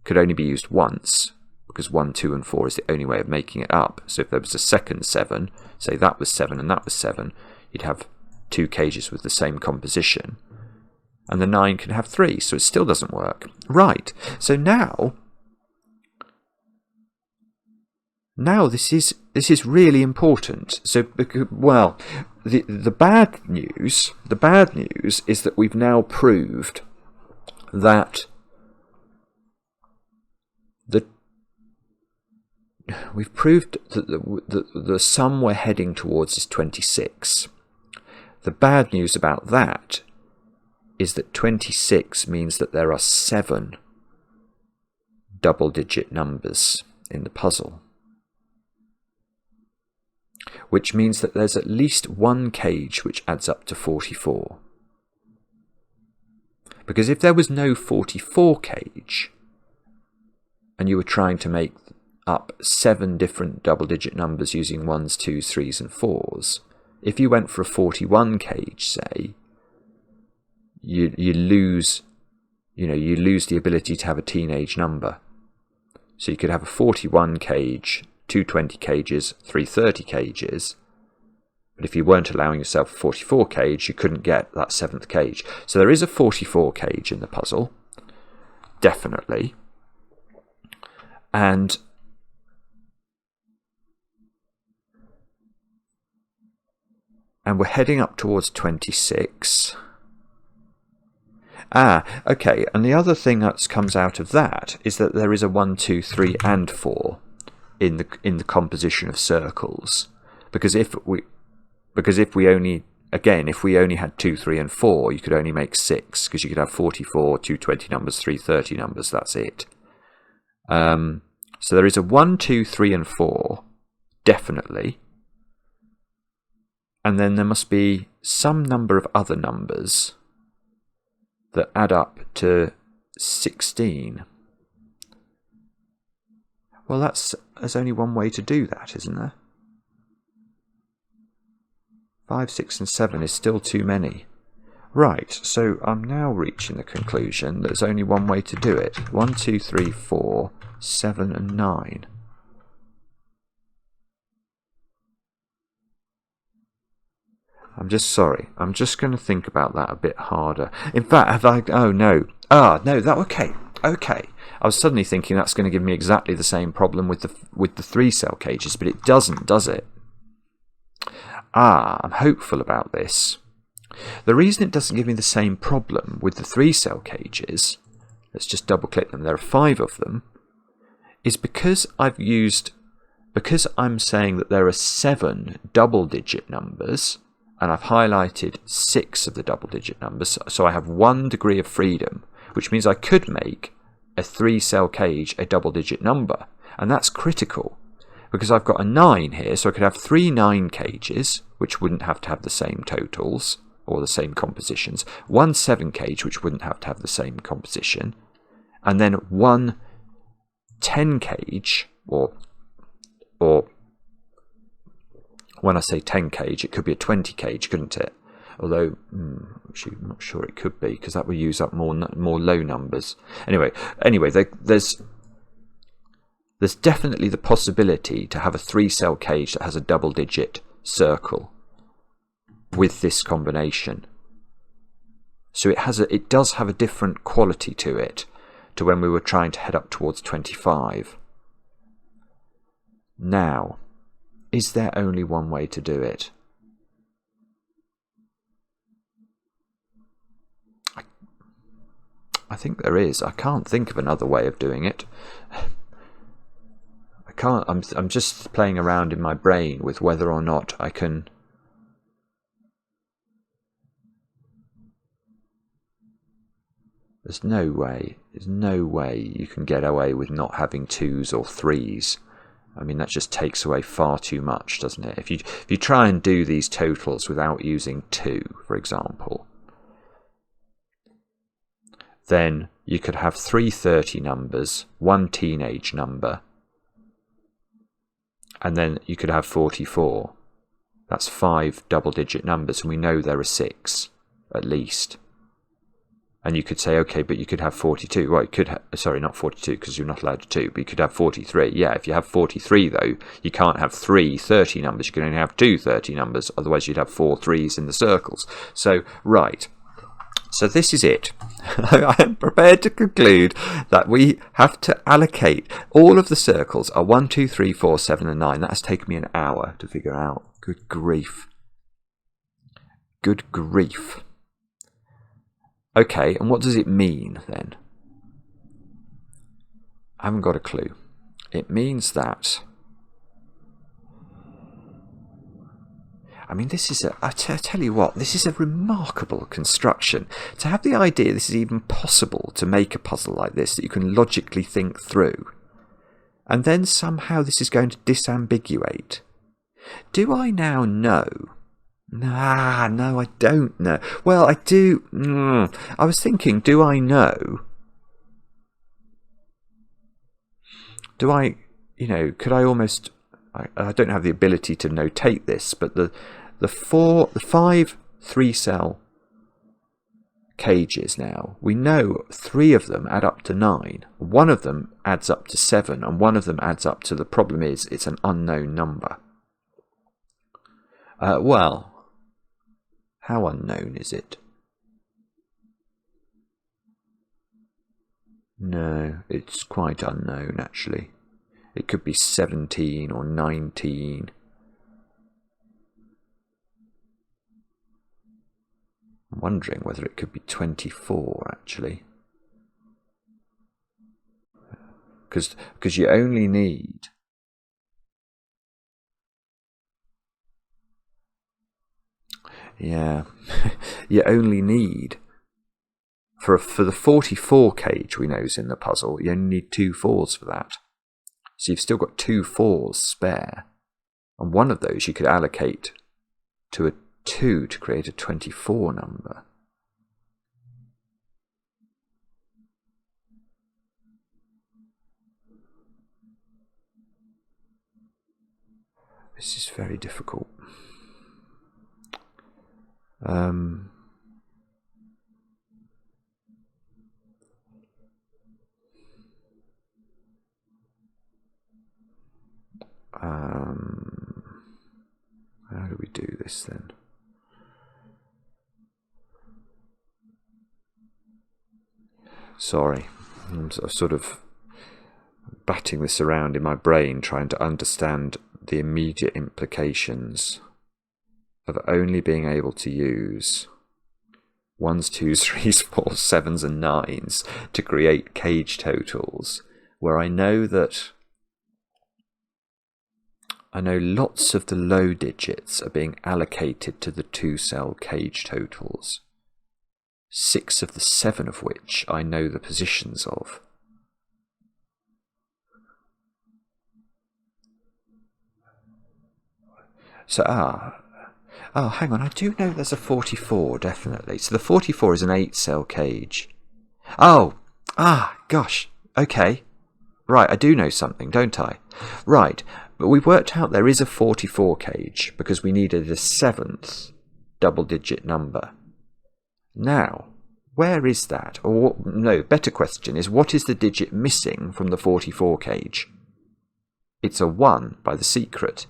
could only be used once, because 1, 2 and 4 is the only way of making it up. So if there was a second 7, say that was 7 and that was 7, you'd have 2 cages with the same composition. And the 9 can have 3, so it still doesn't work. Right, so now this is really important. So, well, the bad news is that we've now proved that the sum we're heading towards is 26. The bad news about that is that 26 means that there are 7 double-digit numbers in the puzzle, which means that there's at least 1 cage which adds up to 44. Because if there was no 44 cage, and you were trying to make up 7 different double-digit numbers using 1s, 2s, 3s and 4s, if you went for a 41 cage, say, you lose the ability to have a teenage number. So you could have a 41 cage, 2 20 cages, 3 30 cages, but if you weren't allowing yourself a 44 cage, you couldn't get that 7th cage. So there is a 44 cage in the puzzle, definitely. And we're heading up towards 26. Okay, and the other thing that comes out of that is that there is a 1, 2, 3 and 4 in the composition of circles, because if we only had 2, 3 and 4, you could only make 6, because you could have 44, 2 20 numbers, 3 30 numbers, that's it. So there is a 1, 2, 3 and 4, definitely. And then there must be some number of other numbers that add up to 16. Well, there's only one way to do that, isn't there? 5, 6 and 7 is still too many. Right, so I'm now reaching the conclusion that there's only one way to do it. 1, 2, 3, 4, 7 and 9. I'm just sorry. I'm just going to think about that a bit harder. In fact, have I... Oh, no. No, that... Okay. I was suddenly thinking that's going to give me exactly the same problem with the 3-cell cages, but it doesn't, does it? I'm hopeful about this. The reason it doesn't give me the same problem with the 3-cell cages, let's just double-click them, there are 5 of them, is because I'm saying that there are 7 double-digit numbers, and I've highlighted 6 of the double-digit numbers, so I have 1 degree of freedom, which means I could make a 3-cell cage a double-digit number, and that's critical, because I've got a 9 here, so I could have 3 9 cages, which wouldn't have to have the same totals, or the same compositions, 1 7 cage, which wouldn't have to have the same composition, and then 1 10 cage, or when I say 10 cage, it could be a 20 cage, couldn't it? Although, actually, I'm not sure it could be, because that would use up more low numbers. Anyway, there's definitely the possibility to have a 3-cell cage that has a double-digit circle with this combination. So it does have a different quality to it to when we were trying to head up towards 25. Now, is there only one way to do it? I think there is. I can't think of another way of doing it. I can't. I'm just playing around in my brain with whether or not I can. There's no way you can get away with not having 2s or 3s. I mean, that just takes away far too much, doesn't it? If you try and do these totals without using 2, for example, then you could have 3 30 numbers, 1 teenage number, and then you could have 44. That's 5 double-digit numbers, and we know there are 6, at least. And you could say, okay, but you could have 42. Well, you could sorry, not 42, because you're not allowed to 2, but you could have 43. Yeah, if you have 43, though, you can't have 3 30 numbers. You can only have 2 30 numbers. Otherwise, you'd have 4 3s in the circles. So, right. So this is it. I am prepared to conclude that we have to allocate all of the circles are 1, 2, 3, 4, 7 and 9. That has taken me an hour to figure out. Good grief. Good grief. Okay, and what does it mean then? I haven't got a clue. It means that... I mean, this is I tell you what, this is a remarkable construction. To have the idea this is even possible to make a puzzle like this that you can logically think through. And then somehow this is going to disambiguate. Do I now know? No, I don't know. Well, I do. I was thinking, do I know? Do I, could I almost... I don't have the ability to notate this, but the 5 3-cell cages now, we know 3 of them add up to 9, 1 of them adds up to 7, and 1 of them adds up to, the problem is, it's an unknown number. Well, how unknown is it? No, it's quite unknown actually. It could be 17 or 19. I'm wondering whether it could be 24 actually. Because you only need... Yeah, you only need... For the 44 cage we know is in the puzzle, you only need 2 4s for that. So you've still got 2 4s spare. And one of those you could allocate to a 2 to create a 24 number. This is very difficult. How do we do this then? Sorry, I'm sort of batting this around in my brain, trying to understand the immediate implications of only being able to use 1s, 2s, 3s, 4s, 7s and 9s to create cage totals, where I know lots of the low digits are being allocated to the 2-cell cage totals, 6 of the 7 of which I know the positions of. So, hang on, I do know there's a 44, definitely. So the 44 is an 8-cell cage. Gosh, okay. Right, I do know something, don't I? Right, but we've worked out there is a 44 cage because we needed a 7th double-digit number. Now, where is that? Or, no, better question is, what is the digit missing from the 44 cage? It's a 1 by the secret.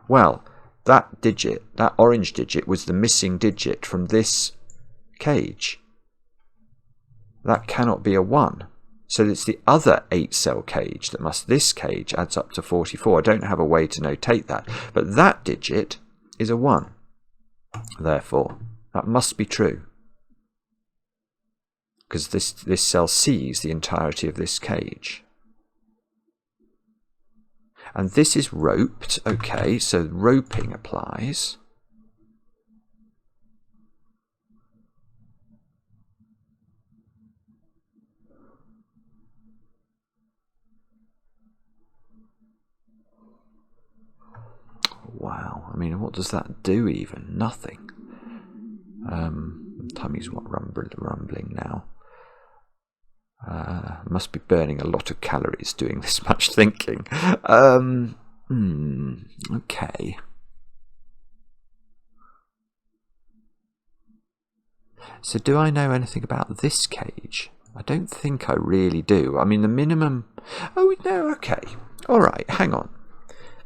Well, that digit, that orange digit, was the missing digit from this cage. That cannot be a 1. So it's the other 8-cell cage that must... This cage adds up to 44. I don't have a way to notate that. But that digit is a 1. Therefore, that must be true. Because this cell sees the entirety of this cage. And this is roped. Okay, so roping applies. Wow, I mean, what does that do even? Nothing. Tummy's rumbling now. Must be burning a lot of calories doing this much thinking. Okay. So do I know anything about this cage? I don't think I really do. I mean, the minimum... Oh, no, okay. All right, hang on.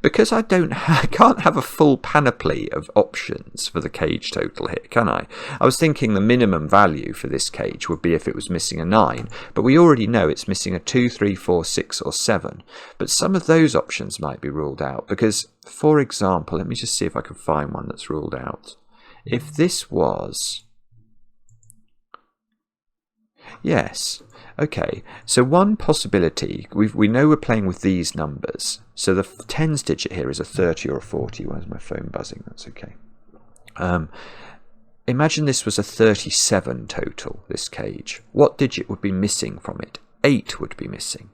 Because I can't have a full panoply of options for the cage total here, can I? I was thinking the minimum value for this cage would be if it was missing a 9, but we already know it's missing a 2, 3, 4, 6 or 7. But some of those options might be ruled out because, for example, let me just see if I can find one that's ruled out. If this was... Yes. Okay, so one possibility, we know we're playing with these numbers. So the tens digit here is a 30 or a 40. Where's my phone buzzing? That's okay. Imagine this was a 37 total, this cage. What digit would be missing from it? 8 would be missing.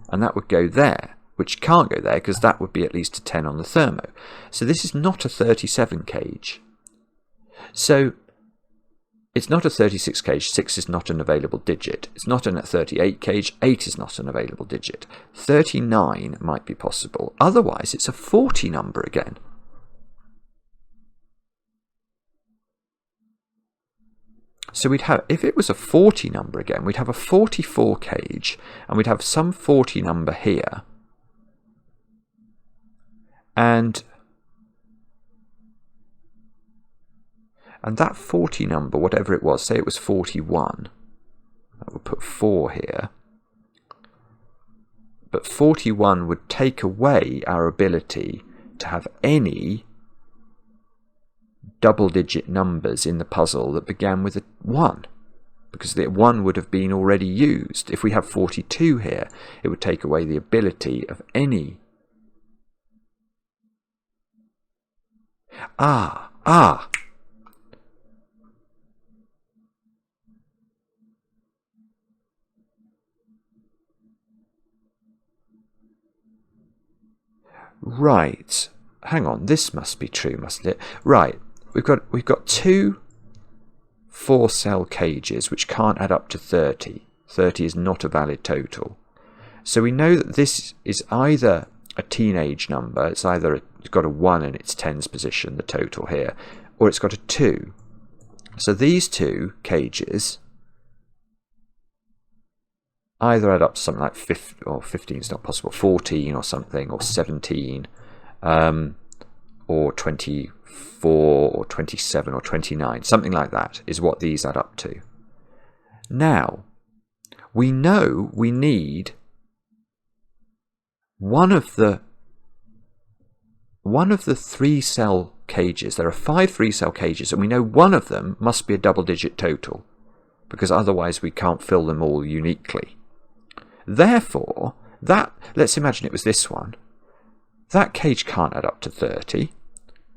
And that would go there, which can't go there because that would be at least a 10 on the thermo. So this is not a 37 cage. So... it's not a 36 cage, 6 is not an available digit. It's not a 38 cage, 8 is not an available digit. 39 might be possible. Otherwise, it's a 40 number again. So we'd have, if it was a 40 number again, we'd have a 44 cage, and we'd have some 40 number here. And that 40 number, whatever it was, say it was 41, that would put 4 here. But 41 would take away our ability to have any double-digit numbers in the puzzle that began with a 1, because the 1 would have been already used. If we have 42 here, it would take away the ability of any. Right. Hang on, this must be true, mustn't it? Right. We've got 2 4-cell cages which can't add up to 30. 30 is not a valid total. So we know that this is either a teenage number, it's got a 1 in its tens position, the total here, or it's got a 2. So these 2 cages either add up to something like 15, or 15 is not possible, 14 or something, or 17, or 24, or 27, or 29, something like that is what these add up to. Now, we know we need one of the 3-cell cages. There are 5 3-cell cages, and we know one of them must be a double-digit total, because otherwise we can't fill them all uniquely. Therefore, let's imagine it was this one. That cage can't add up to 30.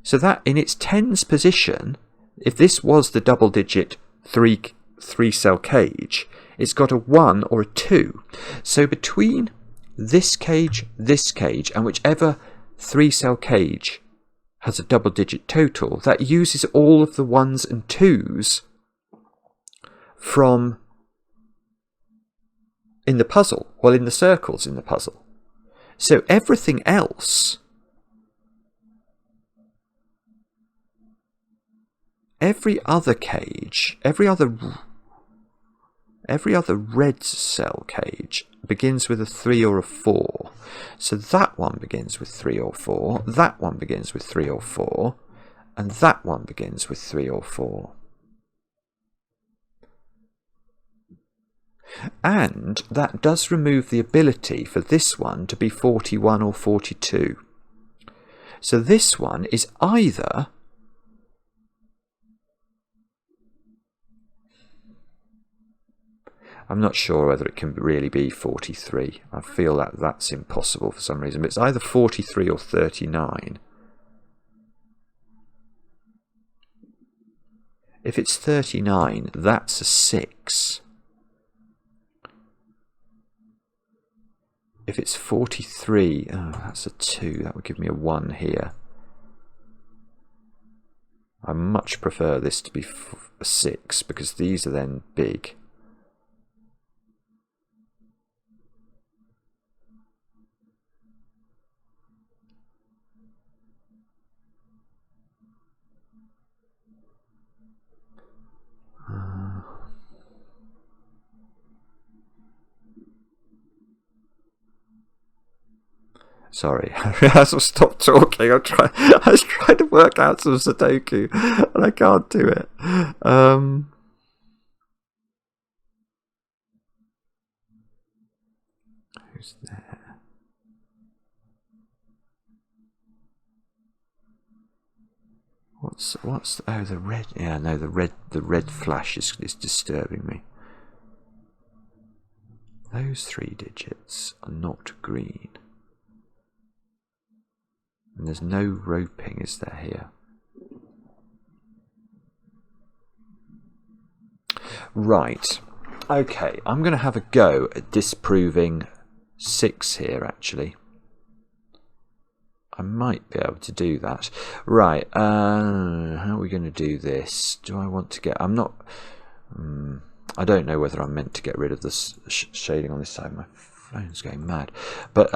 So that in its tens position, if this was the double-digit 3-cell cage, it's got a 1 or a 2. So between this cage, and whichever 3-cell cage has a double-digit total, that uses all of the 1s and 2s from in the puzzle, well, in the circles in the puzzle. So everything else, every other cage, every other red cell cage begins with a 3 or a 4. So that one begins with 3 or 4, that one begins with 3 or 4, and that one begins with 3 or 4. And that does remove the ability for this one to be 41 or 42. So this one is either I'm not sure whether it can really be 43. I feel that that's impossible for some reason, but it's either 43 or 39. If it's 39, that's a 6. If it's 43, that's a 2. That would give me a 1 here. I much prefer this to be a 6, because these are then big. Sorry, I will stop talking. I was trying to work out some Sudoku, and I can't do it. Who's there? What's oh, the red? Yeah, no, the red flash is disturbing me. Those 3 digits are not green. And there's no roping, is there, here? Right. Okay, I'm going to have a go at disproving 6 here, actually. I might be able to do that. Right, how are we going to do this? Do I want to get... I'm not... I don't know whether I'm meant to get rid of this shading on this side. My phone's going mad. But,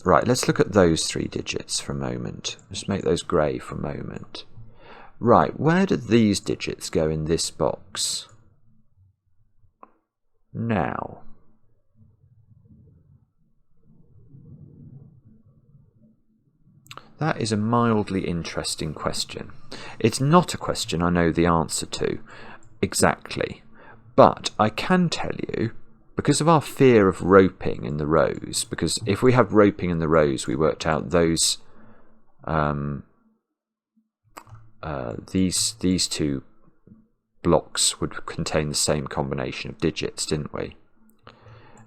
right, let's look at those 3 digits for a moment. Just make those grey for a moment. Right, where do these digits go in this box? Now... that is a mildly interesting question. It's not a question I know the answer to exactly, but I can tell you because of our fear of roping in the rows, because if we have roping in the rows, we worked out those these two blocks would contain the same combination of digits, didn't we?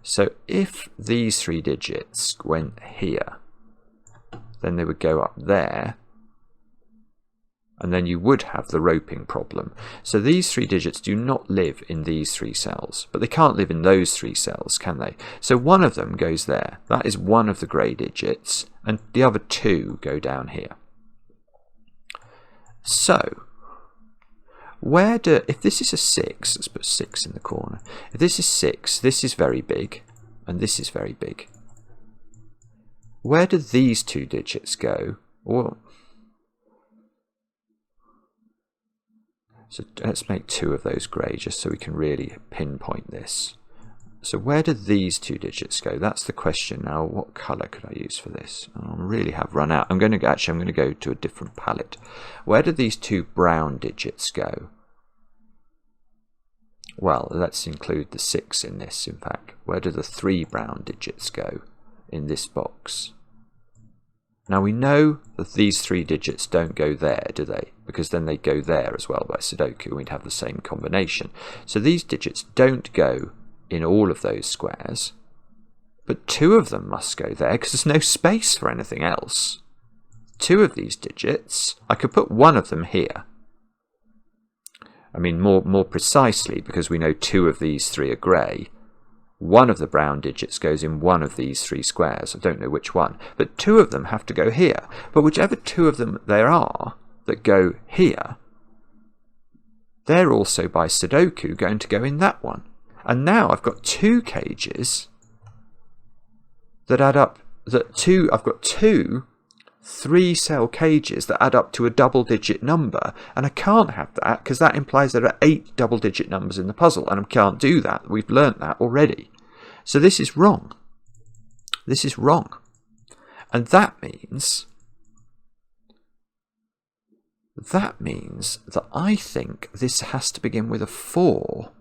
So if these 3 digits went here, then they would go up there, and then you would have the roping problem. So these 3 digits do not live in these 3 cells, but they can't live in those 3 cells, can they? So one of them goes there. That is one of the grey digits, and the other 2 go down here. So if this is a 6, let's put 6 in the corner. If this is 6, this is very big, and this is very big. Where do these 2 digits go? So let's make 2 of those grey, just so we can really pinpoint this. So where do these 2 digits go? That's the question. Now, what colour could I use for this? I really have run out. I'm going to go to a different palette. Where do these 2 brown digits go? Well, let's include the 6 in this, in fact. Where do the 3 brown digits go in this box? Now we know that these 3 digits don't go there, do they? Because then they go there as well by Sudoku, and we'd have the same combination. So these digits don't go in all of those squares, but 2 of them must go there because there's no space for anything else. 2 of these digits, I could put one of them here. I mean, more precisely, because we know 2 of these 3 are grey, one of the brown digits goes in one of these 3 squares. I don't know which one, but 2 of them have to go here. But whichever 2 of them there are that go here, they're also by Sudoku going to go in that one. And now I've got 2 cages that add up, I've got 2 3-cell cages that add up to a double-digit number, and I can't have that because that implies there are 8 double-digit numbers in the puzzle, and I can't do that. We've learnt that already. So this is wrong. This is wrong. And that means that I think this has to begin with a 4.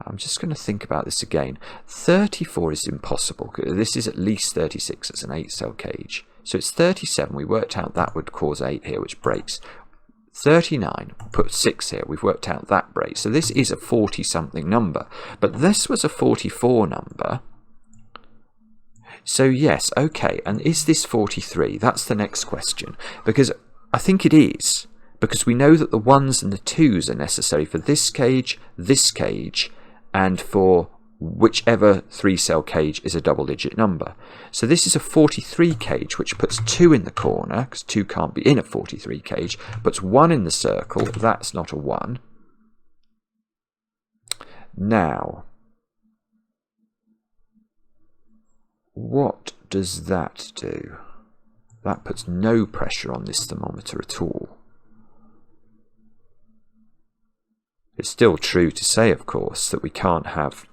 I'm just going to think about this again. 34 is impossible. This is at least 36 as an 8-cell cage. So it's 37. We worked out that would cause 8 here, which breaks. 39, put 6 here. We've worked out that breaks. So this is a 40-something number. But this was a 44 number. So yes, okay. And is this 43? That's the next question. Because I think it is. Because we know that the 1s and the 2s are necessary for this cage, and for whichever 3-cell cage is a double-digit number. So this is a 43 cage, which puts 2 in the corner, because 2 can't be in a 43 cage, puts 1 in the circle. That's not a 1. Now, what does that do? That puts no pressure on this thermometer at all. It's still true to say, of course, that we can't have...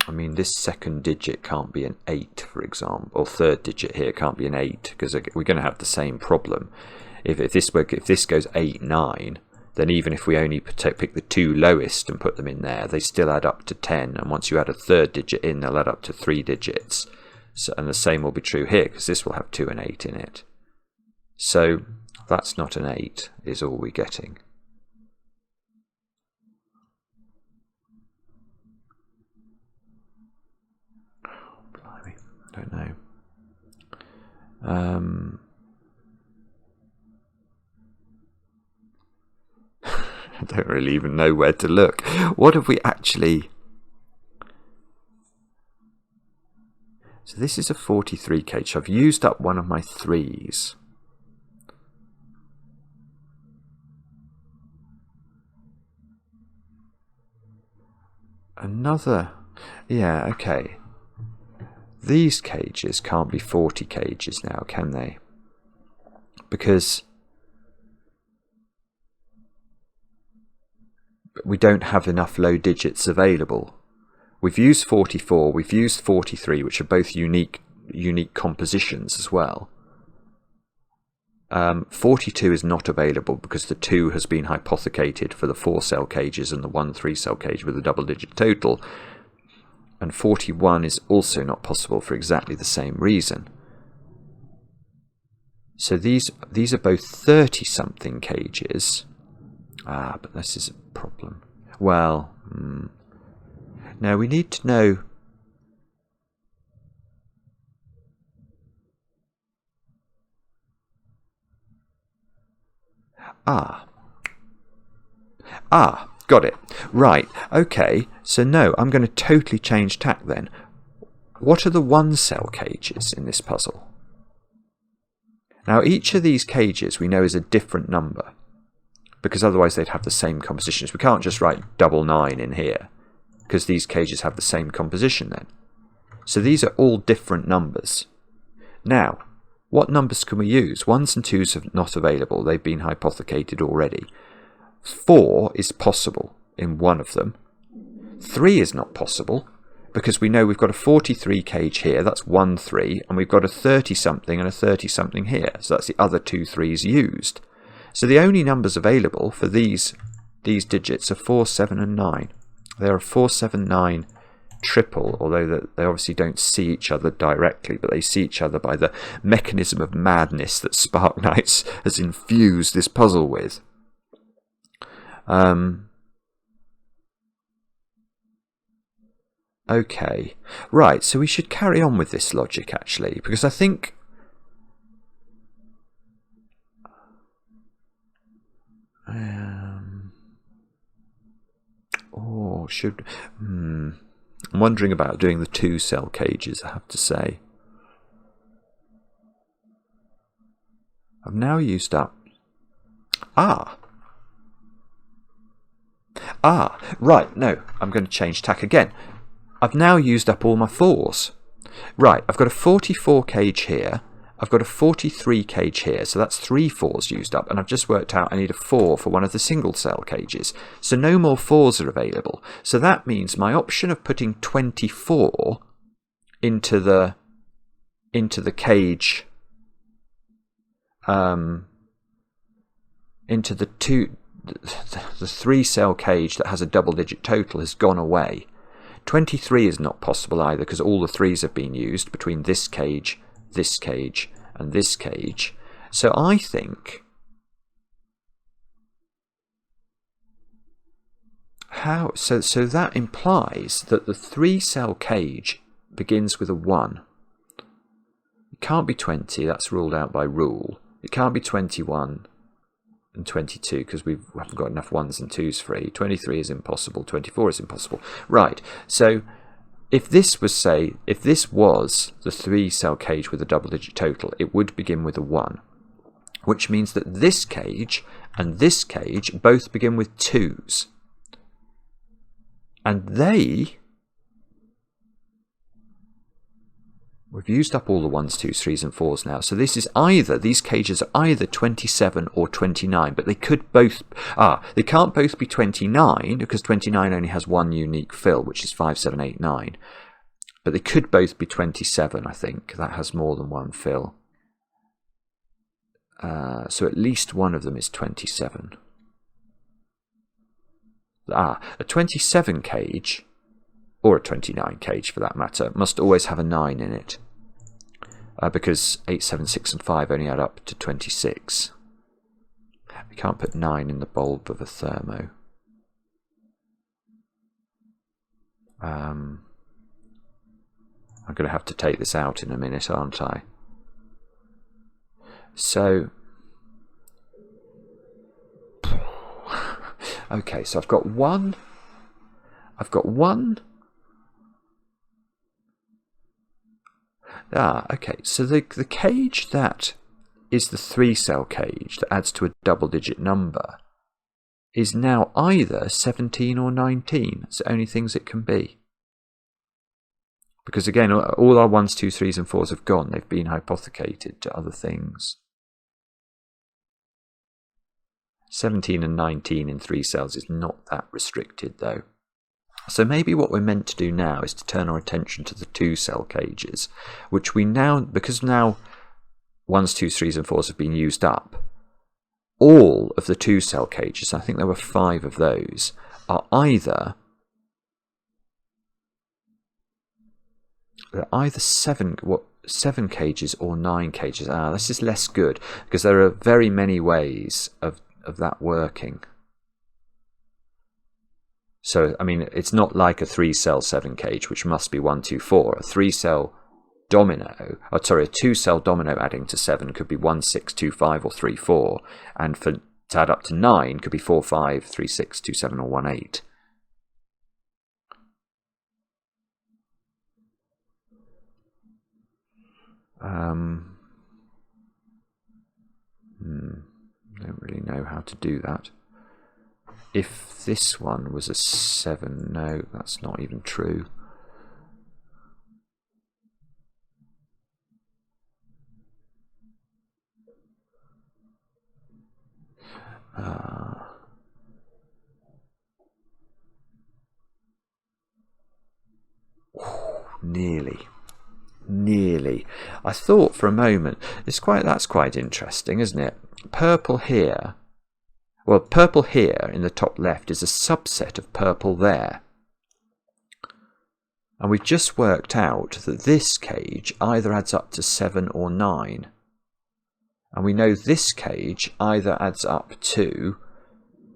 I mean, this second digit can't be an 8, for example, or third digit here can't be an 8, because we're going to have the same problem. If this goes 8, 9, then even if we only pick the 2 lowest and put them in there, they still add up to 10, and once you add a third digit in, they'll add up to 3 digits. So, and the same will be true here, because this will have 2 and 8 in it. So that's not an 8, is all we're getting. Blimey, don't know. I don't really even know where to look. What have we actually... So this is a 43 cage. I've used up one of my 3s. Another... Yeah, okay. These cages can't be 40 cages now, can they? Because we don't have enough low digits available. We've used 44, we've used 43, which are both unique compositions as well. 42 is not available because the 2 has been hypothecated for the 4-cell cages and the 1 3-cell cage with a double-digit total. And 41 is also not possible for exactly the same reason. So these are both 30-something cages. But this is a problem. Well, now we need to know... Got it. Right, okay, so no, I'm going to totally change tack then. What are the 1-cell cages in this puzzle? Now, each of these cages we know is a different number, because otherwise they'd have the same compositions. We can't just write 99 in here, because these cages have the same composition then. So these are all different numbers. Now, what numbers can we use? 1s and 2s are not available. They've been hypothecated already. 4 is possible in one of them. 3 is not possible because we know we've got a 43 cage here. That's 1 3, and we've got a 30-something and a 30-something here. So that's the other 2 3s used. So the only numbers available for these digits are 4, 7, and 9. They're a 4, 7, 9 triple, although they obviously don't see each other directly, but they see each other by the mechanism of madness that Sparknights has infused this puzzle with. Okay, right, so we should carry on with this logic actually, because I think I'm wondering about doing the 2-cell cages, I have to say. I've now used up... right, no, I'm going to change tack again. I've now used up all my 4s. Right, I've got a 44 cage here, I've got a 43 cage here, so that's 3 4s used up, and I've just worked out I need a 4 for one of the single-cell cages. So no more 4s are available. So that means my option of putting 24 into the cage, into the 3-cell cage that has a double-digit total has gone away. 23 is not possible either because all the 3s have been used between this cage, and this cage. So I think so that implies that the 3-cell cage begins with a 1. It can't be 20, that's ruled out by rule. It can't be 21 and 22 because we haven't got enough 1s and 2s free. 23 is impossible, 24 is impossible. Right, so if this was the 3-cell cage with a double-digit total, it would begin with a 1, which means that this cage and this cage both begin with 2s. And we've used up all the 1s, 2s, 3s and 4s now. So this is these cages are either 27 or 29, but they could both... they can't both be 29, because 29 only has one unique fill, which is 5, 7, 8, 9. But they could both be 27, I think. That has more than one fill. So at least one of them is 27. A 27 cage, or a 29 cage for that matter, must always have a 9 in it. Because 8, 7, 6 and 5 only add up to 26. We can't put 9 in the bulb of a thermo. I'm going to have to take this out in a minute, aren't I? So... okay, so I've got one... okay, so the cage that is the 3-cell cage that adds to a double-digit number is now either 17 or 19. It's the only things it can be. Because again, all our 1s, 2s, 3s and 4s have gone. They've been hypothecated to other things. 17 and 19 in 3 cells is not that restricted though. So maybe what we're meant to do now is to turn our attention to the 2-cell cages, which we now, because now 1s, 2s, 3s and 4s have been used up, all of the 2-cell cages, I think there were 5 of those, are either 7 cages or 9 cages. This is less good, because there are very many ways of that working. So, I mean, it's not like a 3-cell 7 cage, which must be 1, 2, 4. A 3-cell domino, a 2-cell domino adding to 7 could be 1, 6, 2, 5 or 3, 4. And to add up to 9 could be 4, 5, 3, 6, 2, 7 or 1, 8. Don't really know how to do that. If this one was a 7, no, that's not even true. Nearly. I thought for a moment, that's quite interesting, isn't it? Purple here. Well, purple here in the top left is a subset of purple there. And we've just worked out that this cage either adds up to 7 or 9. And we know this cage either adds up to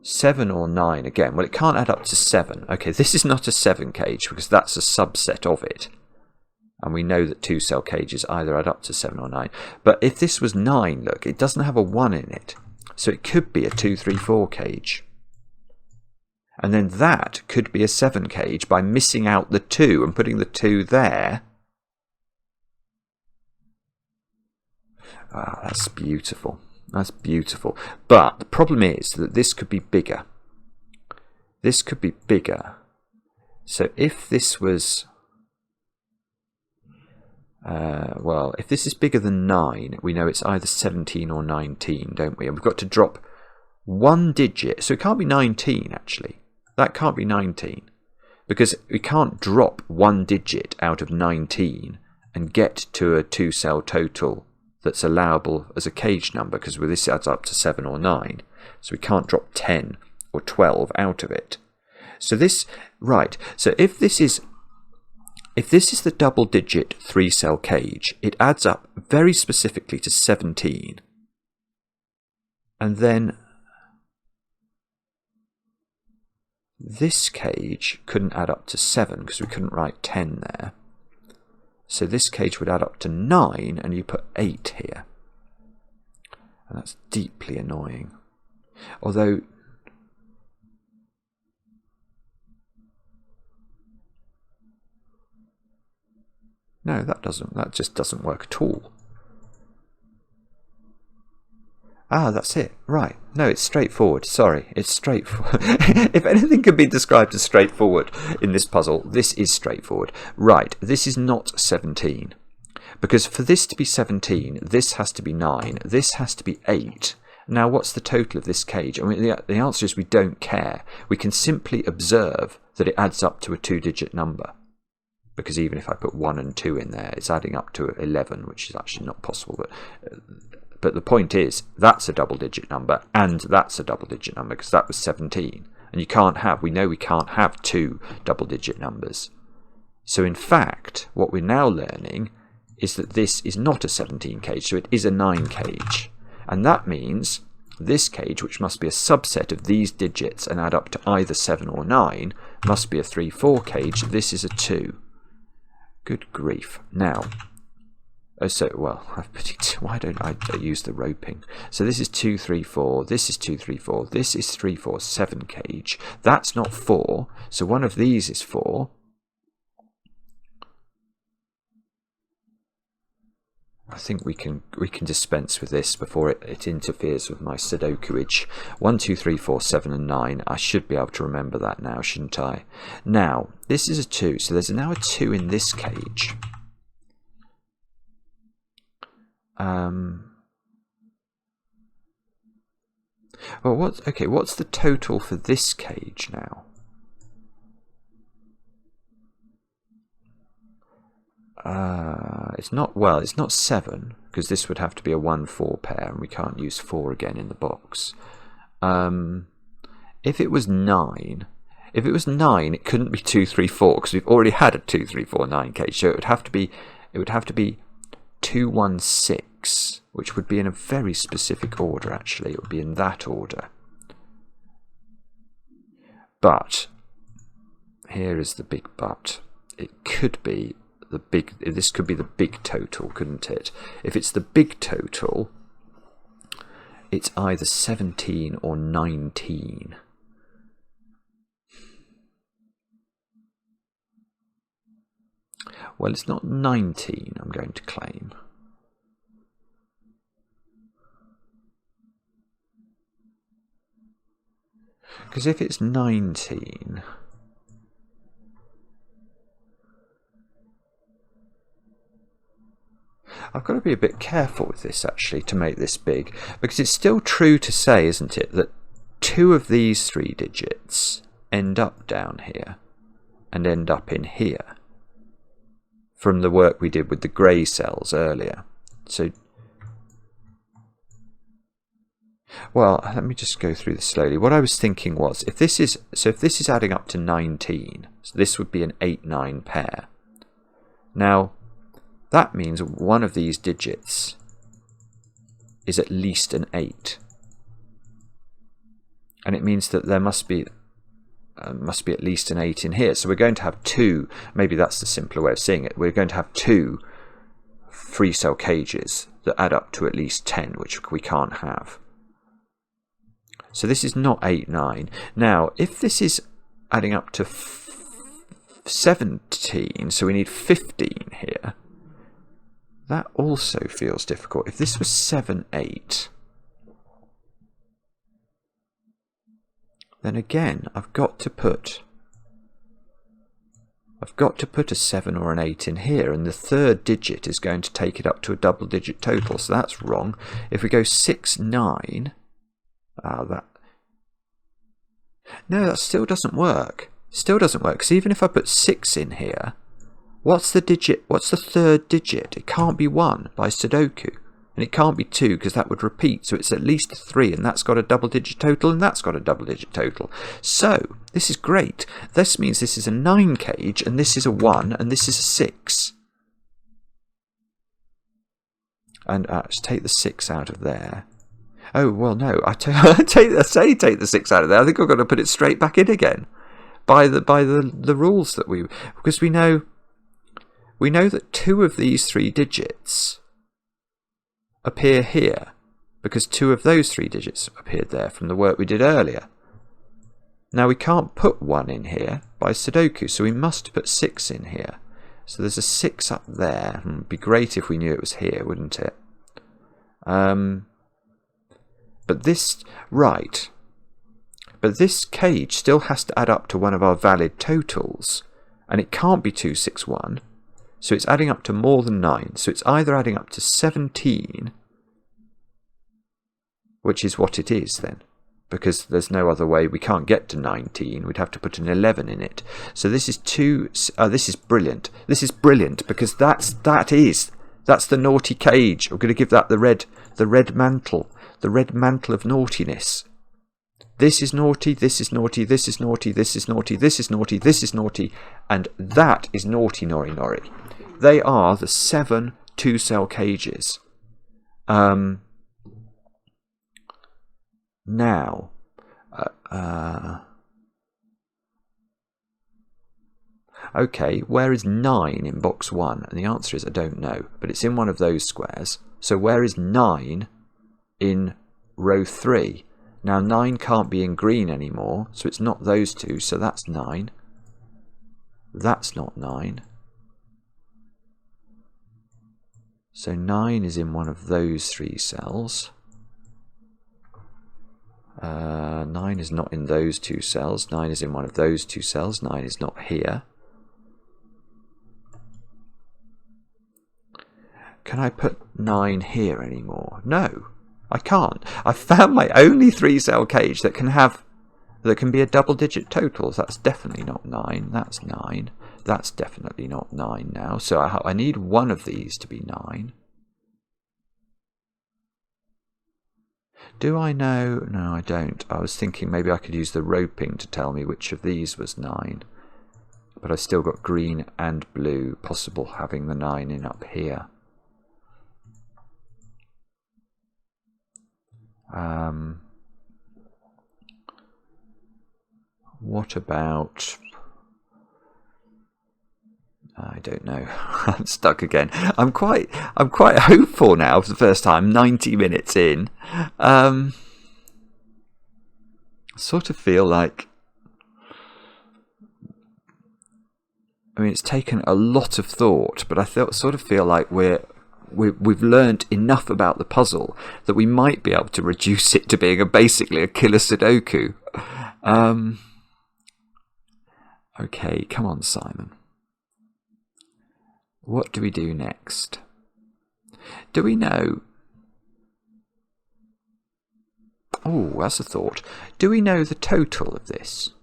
7 or 9 again. Well, it can't add up to 7. Okay, this is not a 7 cage because that's a subset of it. And we know that 2-cell cages either add up to 7 or 9. But if this was 9, look, it doesn't have a 1 in it. So it could be a 2, 3, 4 cage. And then that could be a 7 cage by missing out the 2 and putting the 2 there. That's beautiful. That's beautiful. But the problem is that this could be bigger. This could be bigger. So if this was... well, if this is bigger than 9, we know it's either 17 or 19, don't we? And we've got to drop 1 digit. So it can't be 19, actually. That can't be 19. Because we can't drop 1 digit out of 19 and get to a 2-cell total that's allowable as a cage number, because this adds up to 7 or 9. So we can't drop 10 or 12 out of it. So this, right, so if this is the double-digit 3-cell cage, it adds up very specifically to 17. And then this cage couldn't add up to 7 because we couldn't write 10 there. So this cage would add up to 9, and you put 8 here. And that's deeply annoying. Although... no, that just doesn't work at all. That's it. Right. No, it's straightforward. Sorry, it's straightforward. If anything can be described as straightforward in this puzzle, this is straightforward. Right, this is not 17. Because for this to be 17, this has to be 9, this has to be 8. Now, what's the total of this cage? I mean, the answer is we don't care. We can simply observe that it adds up to a 2-digit number. Because even if I put 1 and 2 in there, it's adding up to 11, which is actually not possible. But the point is, that's a double-digit number, and that's a double-digit number, because that was 17. And we know we can't have 2 double-digit numbers. So in fact, what we're now learning is that this is not a 17 cage, so it is a 9 cage. And that means this cage, which must be a subset of these digits and add up to either 7 or 9, must be a 3-4 cage. This is a 2. Good grief. Now, why don't I use the roping? So this is 2, 3, 4, this is 2, 3, 4, this is 3, 4, 7 cage. That's not 4, so one of these is 4. I think we can dispense with this before it interferes with my Sudokuage. 1, 2, 3, 4, 7 and 9. I should be able to remember that now, shouldn't I? Now, this is a 2, so there's now a 2 in this cage. Well, what's the total for this cage now? It's not 7, because this would have to be a 1-4 pair, and we can't use 4 again in the box. If it was 9, it couldn't be 2, 3, 4 because we've already had a 2, 3, 4, 9 cage. So it would have to be 2, 1, 6, which would be in a very specific order. Actually, it would be in that order. But here is the big but. It could be the big. This could be the big total, couldn't it? If it's the big total, it's either 17 or 19. Well, it's not 19, I'm going to claim. Because if it's 19, I've got to be a bit careful with this actually to make this big, because it's still true to say, isn't it, that 2 of these 3 digits end up down here and end up in here from the work we did with the grey cells earlier. So, well, let me just go through this slowly. What I was thinking was, if this is adding up to 19, so this would be an 8-9 pair. Now, that means one of these digits is at least an 8. And it means that there must be at least an 8 in here. So we're going to have 2, maybe that's the simpler way of seeing it, we're going to have 2 free cell cages that add up to at least 10, which we can't have. So this is not 8, 9. Now, if this is adding up to 17, so we need 15 here, that also feels difficult. If this was 7, 8, then again I've got to put a 7 or an 8 in here, and the third digit is going to take it up to a double-digit total, so that's wrong. If we go 6, 9, that still doesn't work. Still doesn't work, because even if I put 6 in here, what's the third digit? It can't be 1 by Sudoku. And it can't be 2 because that would repeat. So it's at least 3, and that's got a double-digit total, and that's got a double-digit total. So this is great. This means this is a 9 cage, and this is a 1, and this is a 6. And let's take the 6 out of there. Oh, well, no. I take the 6 out of there. I think I've got to put it straight back in again by the rules that because we know that 2 of these 3 digits appear here because 2 of those 3 digits appeared there from the work we did earlier. Now we can't put 1 in here by Sudoku, so we must put 6 in here. So there's a 6 up there. It'd be great if we knew it was here, wouldn't it? But this cage still has to add up to one of our valid totals, and it can't be 2, 6, 1. So it's adding up to more than 9. So it's either adding up to 17, which is what it is then, because there's no other way. We can't get to 19. We'd have to put an 11 in it. So this is 2. This is brilliant. This is brilliant because that's the naughty cage. We're going to give that the red mantle of naughtiness. This is naughty, this is naughty, this is naughty, this is naughty, this is naughty, this is naughty, and that is naughty nori nori. They are the 7 2-cell cages. Now, okay, where is 9 in box 1? And the answer is I don't know, but it's in one of those squares. So where is 9 in row 3? Now 9 can't be in green anymore, so it's not those 2, so that's 9. That's not 9. So 9 is in one of those 3 cells. 9 is not in those 2 cells. 9 is in one of those 2 cells. 9 is not here. Can I put 9 here anymore? No, I can't. I found my only 3-cell cage that can be a double-digit total. So that's definitely not 9. That's 9. That's definitely not 9 now. So I need one of these to be 9. Do I know? No, I don't. I was thinking maybe I could use the roping to tell me which of these was 9. But I've still got green and blue, possible having the 9 in up here. What about... I don't know. I'm stuck again. I'm quite hopeful now for the first time. 90 minutes in, sort of feel like. I mean, it's taken a lot of thought, but I sort of feel like we've learned enough about the puzzle that we might be able to reduce it to being basically a killer Sudoku. Okay, come on, Simon. What do we do next? Do we know... Oh, that's a thought. Do we know the total of this?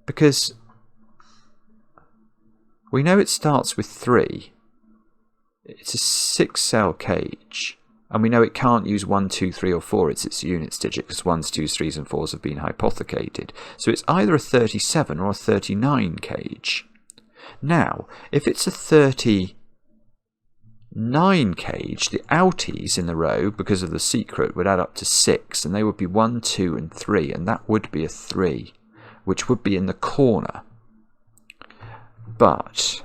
Because we know it starts with 3. It's a 6-cell cage. And we know it can't use 1, 2, 3 or 4. It's its units digit because 1s, 2s, 3s and 4s have been hypothecated. So it's either a 37 or a 39 cage. Now, if it's a 39 cage, the outies in the row, because of the secret, would add up to 6, and they would be 1, 2, and 3, and that would be a 3, which would be in the corner. But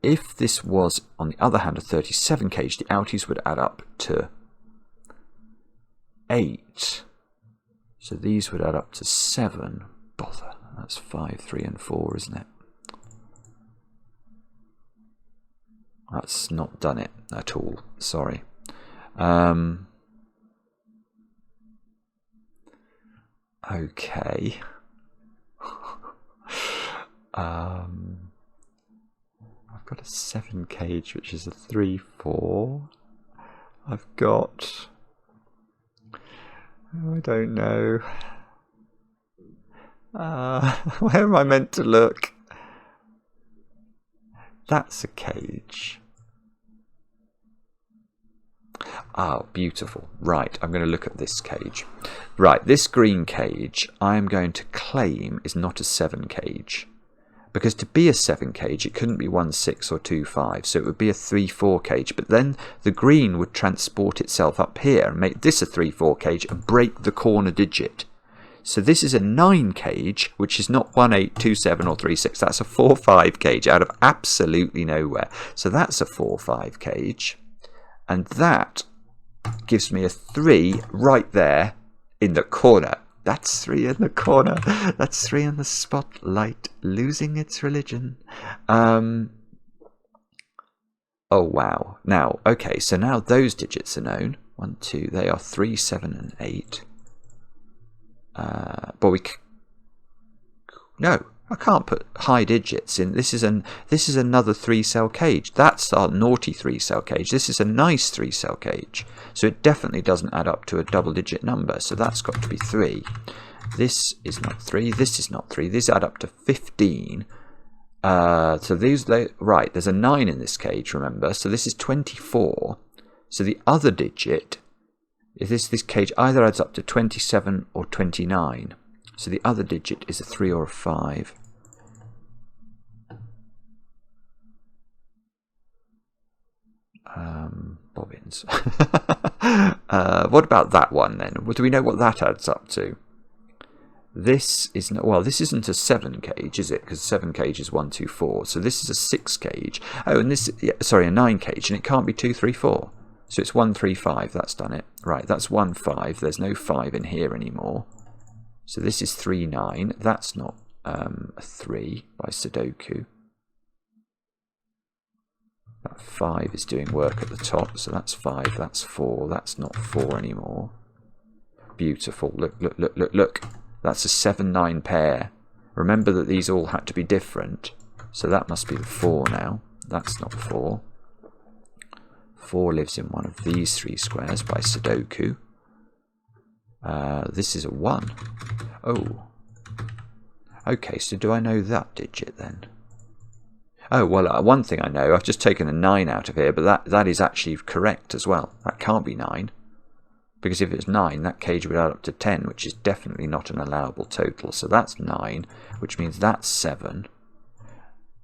if this was, on the other hand, a 37 cage, the outies would add up to 8. So these would add up to 7. Bother. That's 5, 3, and 4, isn't it? That's not done it at all. Sorry. Okay. I've got a 7 cage, which is a 3, 4. I've got... I don't know. Where am I meant to look? That's a cage. Oh, beautiful. Right, I'm going to look at this cage. Right, this green cage I am going to claim is not a 7 cage. Because to be a 7 cage, it couldn't be 1, 6 or 2, 5. So it would be a 3, 4 cage. But then the green would transport itself up here and make this a 3, 4 cage and break the corner digit. So this is a 9 cage, which is not 1, 8, 2, 7 or 3, 6. That's a 4, 5 cage out of absolutely nowhere. So that's a 4, 5 cage. And that gives me a 3 right there in the corner. That's 3 in the corner. That's 3 in the spotlight, losing its religion. Oh, wow. Now, okay, so now those digits are known. 1, 2, they are 3, 7, and 8. But we... No, I can't put high digits in. This is another 3-cell cage. That's our naughty 3-cell cage. This is a nice 3-cell cage. So it definitely doesn't add up to a double-digit number. So that's got to be 3. This is not 3. This is not 3. These add up to 15. So these... Right, there's a 9 in this cage, remember. So this is 24. So the other digit... This cage either adds up to 27 or 29. So the other digit is a 3 or a 5. Bobbins. What about that one then? Well, do we know what that adds up to? This is well, this isn't a 7 cage, is it? Because 7 cage is 1, 2, 4. So this is a 6 cage. Oh, and this, yeah, sorry, a 9 cage, and it can't be 2, 3, 4. So it's 1, 3, 5. That's done it. Right, that's 1, 5. There's no 5 in here anymore. So this is 3, 9. That's not a 3 by Sudoku. That 5 is doing work at the top. So that's 5. That's 4. That's not 4 anymore. Beautiful. Look, look, look, look, look. That's a 7, 9 pair. Remember that these all had to be different. So that must be the 4 now. That's not 4. 4 lives in one of these 3 squares by Sudoku. This is a 1. Oh. Okay, so do I know that digit then? Oh, well, one thing I know, I've just taken a 9 out of here, but that is actually correct as well. That can't be 9. Because if it's 9, that cage would add up to 10, which is definitely not an allowable total. So that's 9, which means that's 7.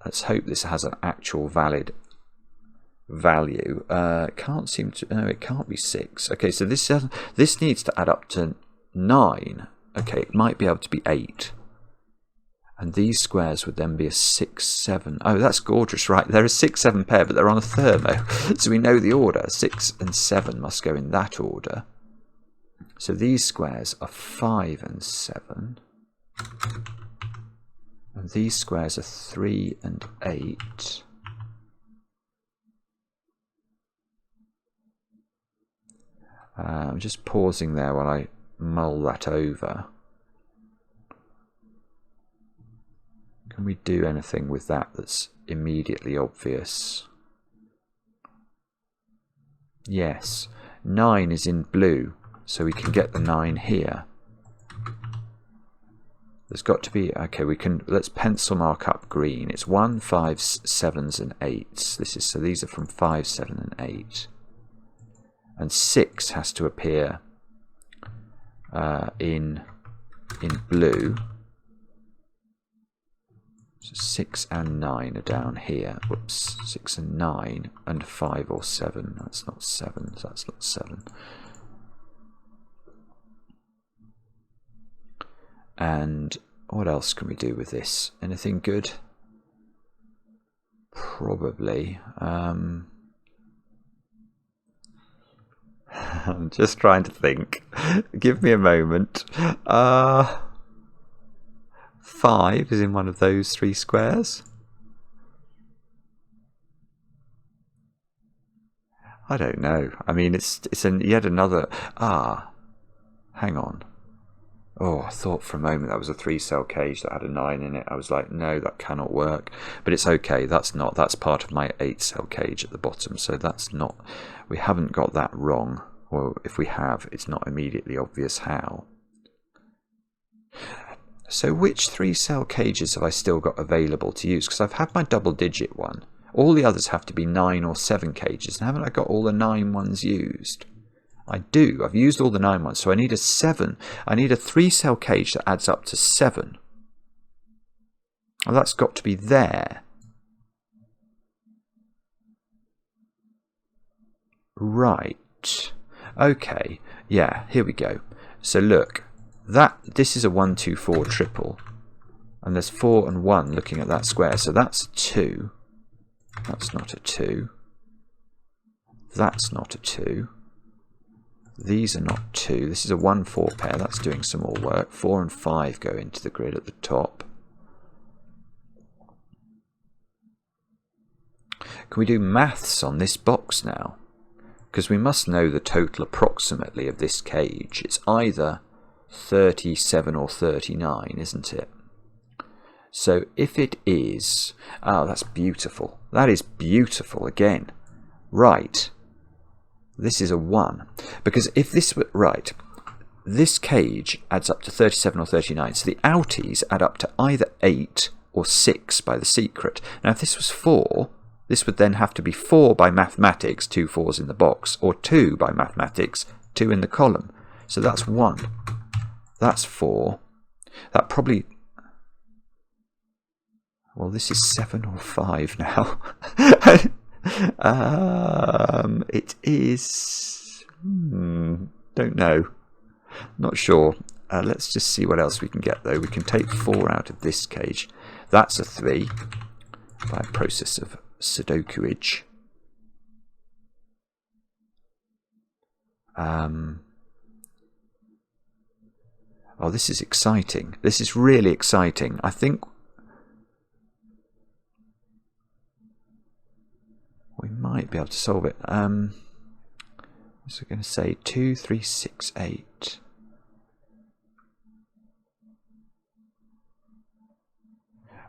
Let's hope this has an actual valid value. Can't seem to... No, it can't be 6. Okay, so this needs to add up to 9. Okay, it might be able to be 8. And these squares would then be a 6, 7. Oh, that's gorgeous, right? They're a 6, 7 pair, but they're on a thermo. So we know the order. 6 and 7 must go in that order. So these squares are 5 and 7. And these squares are 3 and 8. I'm just pausing there while I mull that over. Can we do anything with that that's immediately obvious? Yes. 9 is in blue, so we can get the 9 here. There's got to be... Okay, let's pencil mark up green. It's 1, 5, 7s and 8s. So these are from 5, 7 and 8. And 6 has to appear in blue. So 6 and 9 are down here. Whoops, 6 and 9 and 5 or 7. That's not 7, so that's not 7. And what else can we do with this? Anything good? Probably. I'm just trying to think. Give me a moment. 5 is in one of those 3 squares. I don't know. I mean, it's yet another... hang on. Oh, I thought for a moment that was a 3-cell cage that had a 9 in it. I was like, no, that cannot work. But it's okay. That's part of my 8-cell cage at the bottom. So that's not... We haven't got that wrong. Or if we have, it's not immediately obvious how. So which 3-cell cages have I still got available to use? Because I've had my double-digit one. All the others have to be 9 or 7 cages. And haven't I got all the 9 ones used? I do. I've used all the 9 ones. So I need a 7. I need a 3-cell cage that adds up to 7. Well, that's got to be there. Right. Okay. Yeah, here we go. So look. This is a 1, 2, 4 triple, and there's 4 and 1 looking at that square, so that's a 2. That's not a 2. That's not a 2. These are not 2. This is a 1, 4 pair. That's doing some more work. 4 and 5 go into the grid at the top. Can we do maths on this box now? Because we must know the total approximately of this cage. It's either 37 or 39, isn't it? So if it is... Oh, that's beautiful. That is beautiful again. Right. This is a 1. Because if this were... Right. This cage adds up to 37 or 39. So the outies add up to either 8 or 6 by the secret. Now if this was 4... This would then have to be 4 by mathematics, 2 4s in the box, or 2 by mathematics, 2 in the column. So that's 1. That's 4. That probably... Well, this is 7 or 5 now. It is... don't know. Not sure. Let's just see what else we can get, though. We can take 4 out of this cage. That's a 3 by a process of Sudokuage. Oh, this is exciting. This is really exciting. I think we might be able to solve it. So we're going to say 2, 3, 6, 8.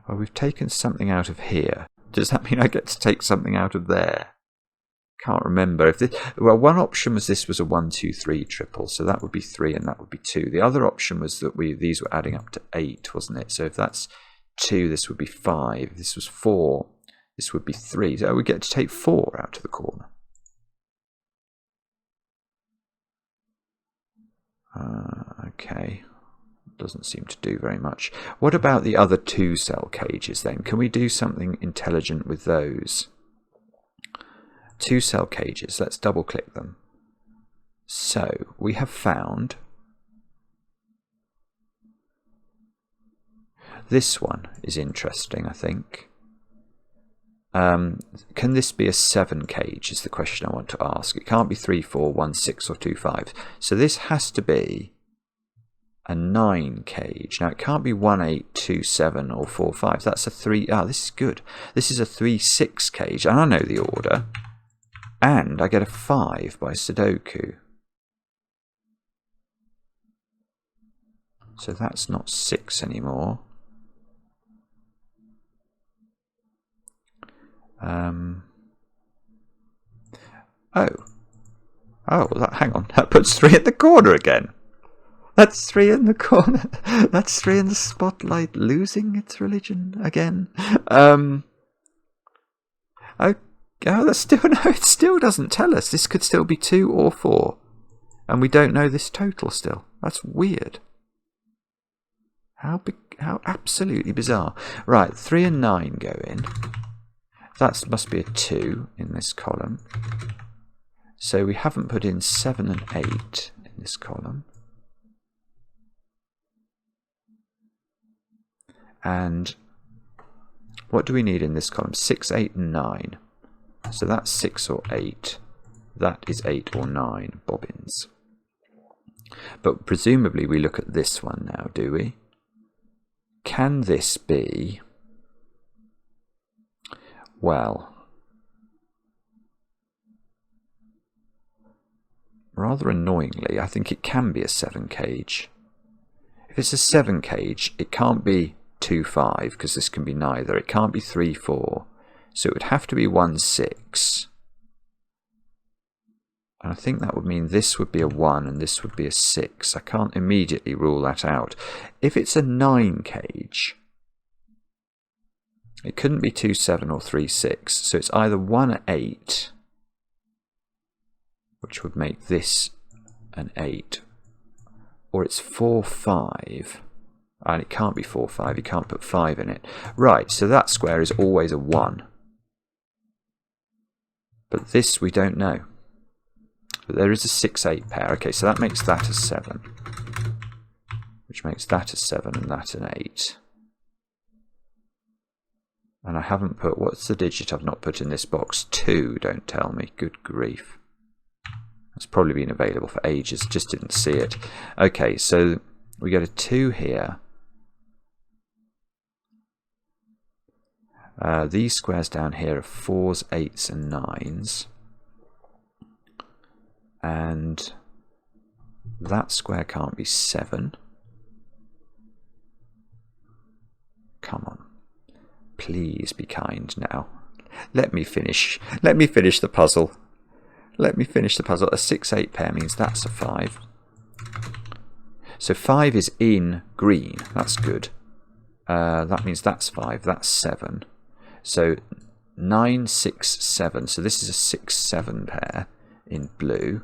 Well, we've taken something out of here. Does that mean I get to take something out of there? Can't remember. If this, well, one option was this was a 1, 2, 3 triple, so that would be 3 and that would be 2. The other option was that these were adding up to 8, wasn't it? So if that's 2, this would be 5. If this was 4, This would be 3. So we get to take 4 out of the corner. Okay. Doesn't seem to do very much. What about the other 2 cell cages then? Can we do something intelligent with those? 2 cell cages. Let's double click them. So we have found this one is interesting, I think. Can this be a 7 cage is the question I want to ask. It can't be 3, 4, 1, 6 or 2, 5. So this has to be a 9 cage. Now it can't be 1, 8, 2, 7 or 4, 5. That's a 3. Ah, this is good. This is a 3, 6 cage. And I know the order. And I get a 5 by Sudoku. So that's not 6 anymore. Hang on, that puts 3 in the corner again. That's 3 in the corner. That's 3 in the spotlight, losing its religion again. That's still no. It still doesn't tell us. This could still be 2 or 4, and we don't know this total still. That's weird. How absolutely bizarre. Right, 3 and 9 go in. That must be a 2 in this column. So we haven't put in 7 and 8 in this column. And what do we need in this column? 6, 8 and 9. So that's 6 or 8. That is 8 or 9 bobbins. But presumably we look at this one now, do we? Can this be... Well, rather annoyingly, I think it can be a 7 cage. If it's a 7 cage, it can't be 2, 5, because this can be neither. It can't be 3, 4. So it would have to be 1, 6. And I think that would mean this would be a 1 and this would be a 6. I can't immediately rule that out. If it's a 9 cage... It couldn't be 2, 7 or 3, 6. So it's either 1, 8, which would make this an 8, or it's 4, 5. And it can't be 4, 5. You can't put 5 in it. Right, so that square is always a 1. But this we don't know. But there is a 6, 8 pair. Okay, so that makes that a 7. Which makes that a 7 and that an 8. And I haven't put, what's the digit I've not put in this box? 2, don't tell me. Good grief. It's probably been available for ages, just didn't see it. Okay, so we get a 2 here. These squares down here are 4s, 8s and 9s. And that square can't be 7. Come on. Please be kind now. Let me finish. Let me finish the puzzle. Let me finish the puzzle. A 6, 8 pair means that's a 5. So 5 is in green. That's good. That means that's 5. That's 7. So 9, 6, 7. So this is a 6, 7 pair in blue.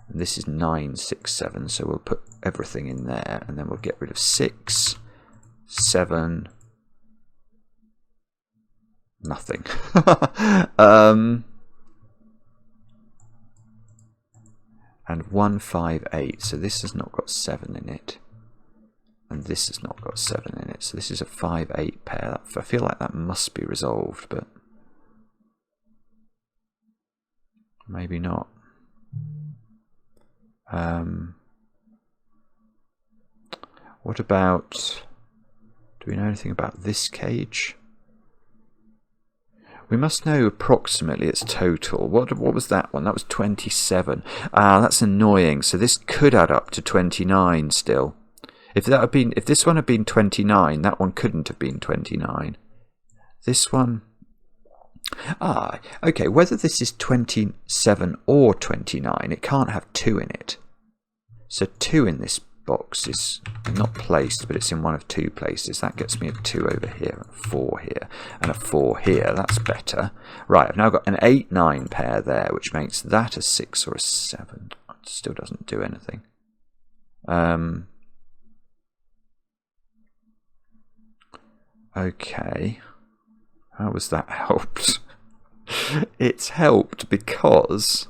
And this is 9, 6, 7. So we'll put everything in there. And then we'll get rid of 6, 7... Nothing. And 1, 5, 8. So this has not got 7 in it. And this has not got 7 in it. So this is a 5, 8 pair. I feel like that must be resolved, but maybe not. What about... Do we know anything about this cage? We must know approximately its total. What was that one? That was 27. Ah, that's annoying. So this could add up to 29 still. If this one had been 29, that one couldn't have been 29. This one... Ah, okay. Whether this is 27 or 29, it can't have 2 in it. So 2 in this box is not placed, but it's in one of two places. That gets me a 2 over here, a 4 here, and a 4 here. That's better. Right, I've now got an 8-9 pair there, which makes that a 6 or a 7. It still doesn't do anything. Okay. How has that helped? It's helped because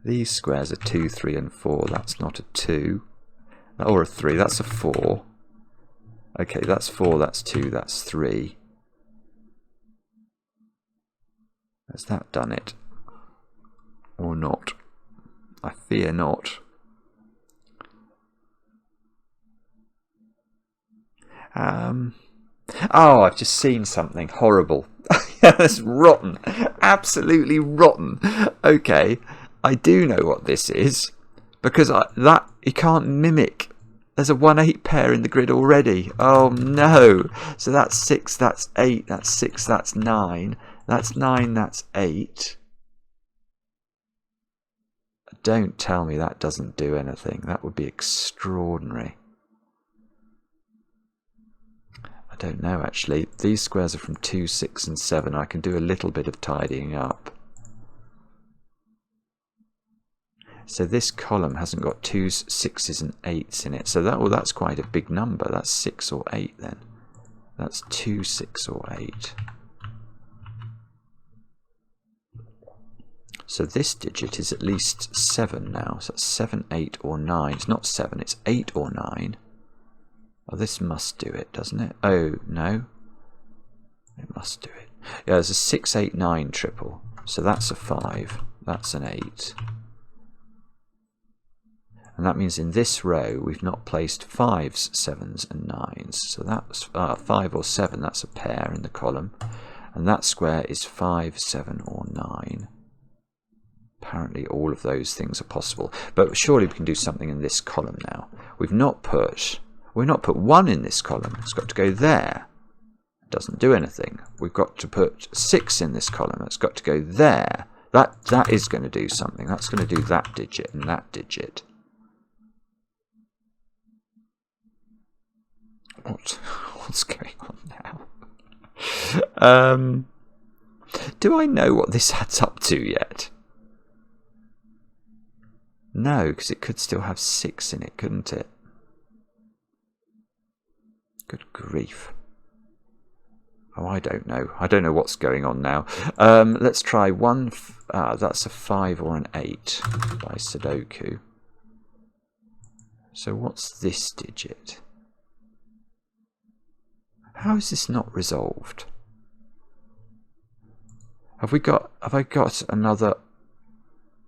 these squares are 2, 3, and 4. That's not a 2. Or a 3. That's a 4. Okay, that's 4, that's 2, that's 3. Has that done it? Or not? I fear not. Oh, I've just seen something horrible. That's rotten. Absolutely rotten. Okay, I do know what this is, because you can't mimic. There's a 1-8 pair in the grid already. Oh no. So that's 6, that's 8, that's 6, that's 9. That's 9, that's 8. Don't tell me that doesn't do anything. That would be extraordinary. I don't know, actually. These squares are from 2, 6, and 7. I can do a little bit of tidying up. So this column hasn't got 2s, 6s, and 8s in it. So that's quite a big number. That's 6 or 8 then. That's 2, 6, or 8. So this digit is at least 7 now. So that's 7, 8, or 9. It's not 7, it's 8 or 9. Oh, this must do it, doesn't it? Oh, no. It must do it. Yeah, there's a 6, 8, 9 triple. So that's a 5. That's an 8. And that means in this row we've not placed 5s, 7s, and 9s. So that's 5 or 7, that's a pair in the column. And that square is 5, 7, or 9. Apparently all of those things are possible. But surely we can do something in this column now. We've not put 1 in this column. It's got to go there. It doesn't do anything. We've got to put 6 in this column. It's got to go there. That is going to do something. That's going to do that digit and that digit. What's going on now? Do I know what this adds up to yet? No, because it could still have 6 in it, couldn't it? Good grief. Oh, I don't know. I don't know what's going on now. Let's try one. That's a 5 or an 8 by Sudoku. So what's this digit? How is this not resolved? Have I got another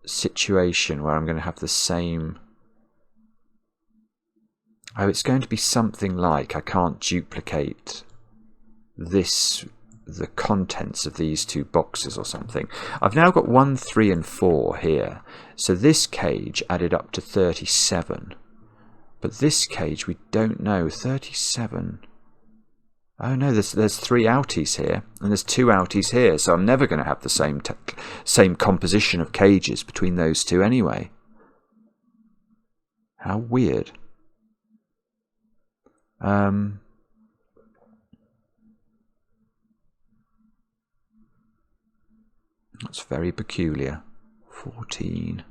situation where I'm going to have the same? Oh, it's going to be something like I can't duplicate the contents of these two boxes or something. I've now got 1, 3, and 4 here. So this cage added up to 37. But this cage, we don't know. 37. Oh no, there's 3 outies here, and there's 2 outies here, so I'm never going to have the same composition of cages between those two anyway. How weird. That's very peculiar. 14,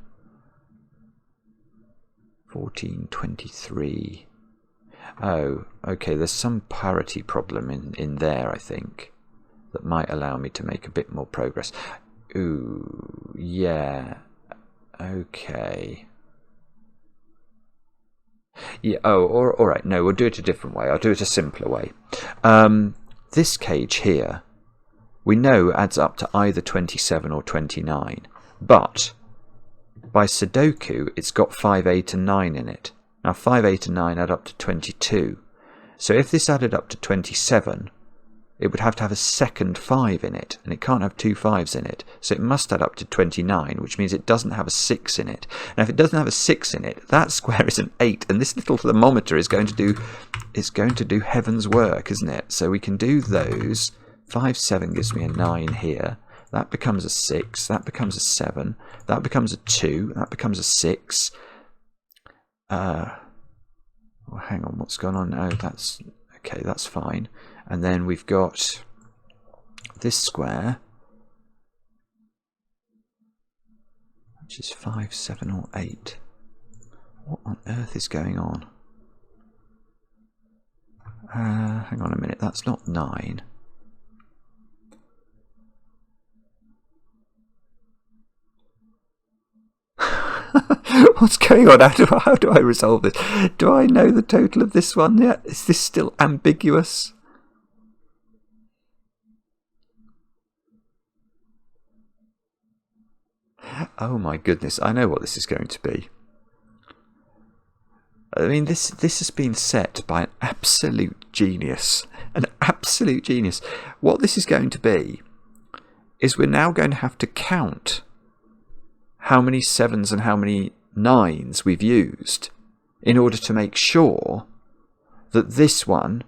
23. Oh, okay, there's some parity problem in there, I think, that might allow me to make a bit more progress. Ooh, yeah, okay. Yeah, oh, all right, no, we'll do it a different way. I'll do it a simpler way. This cage here, we know adds up to either 27 or 29, but by Sudoku, it's got 5, 8, and 9 in it. Now 5, 8, and 9 add up to 22. So if this added up to 27, it would have to have a second 5 in it, and it can't have 2 5s in it. So it must add up to 29, which means it doesn't have a 6 in it. Now if it doesn't have a 6 in it, that square is an 8, and this little thermometer is going to do heaven's work, isn't it? So we can do those. 5, 7 gives me a 9 here. That becomes a 6. That becomes a 7. That becomes a 2. That becomes a 6. Well, hang on, what's going on now? That's okay, that's fine. And then we've got this square, which is 5, 7, or 8. What on earth is going on? Hang on a minute, that's not 9. What's going on? How do I resolve this? Do I know the total of this one yet? Is this still ambiguous? Oh my goodness, I know what this is going to be. I mean, this has been set by an absolute genius. An absolute genius. What this is going to be is we're now going to have to count how many 7s and how many 9s we've used in order to make sure that this one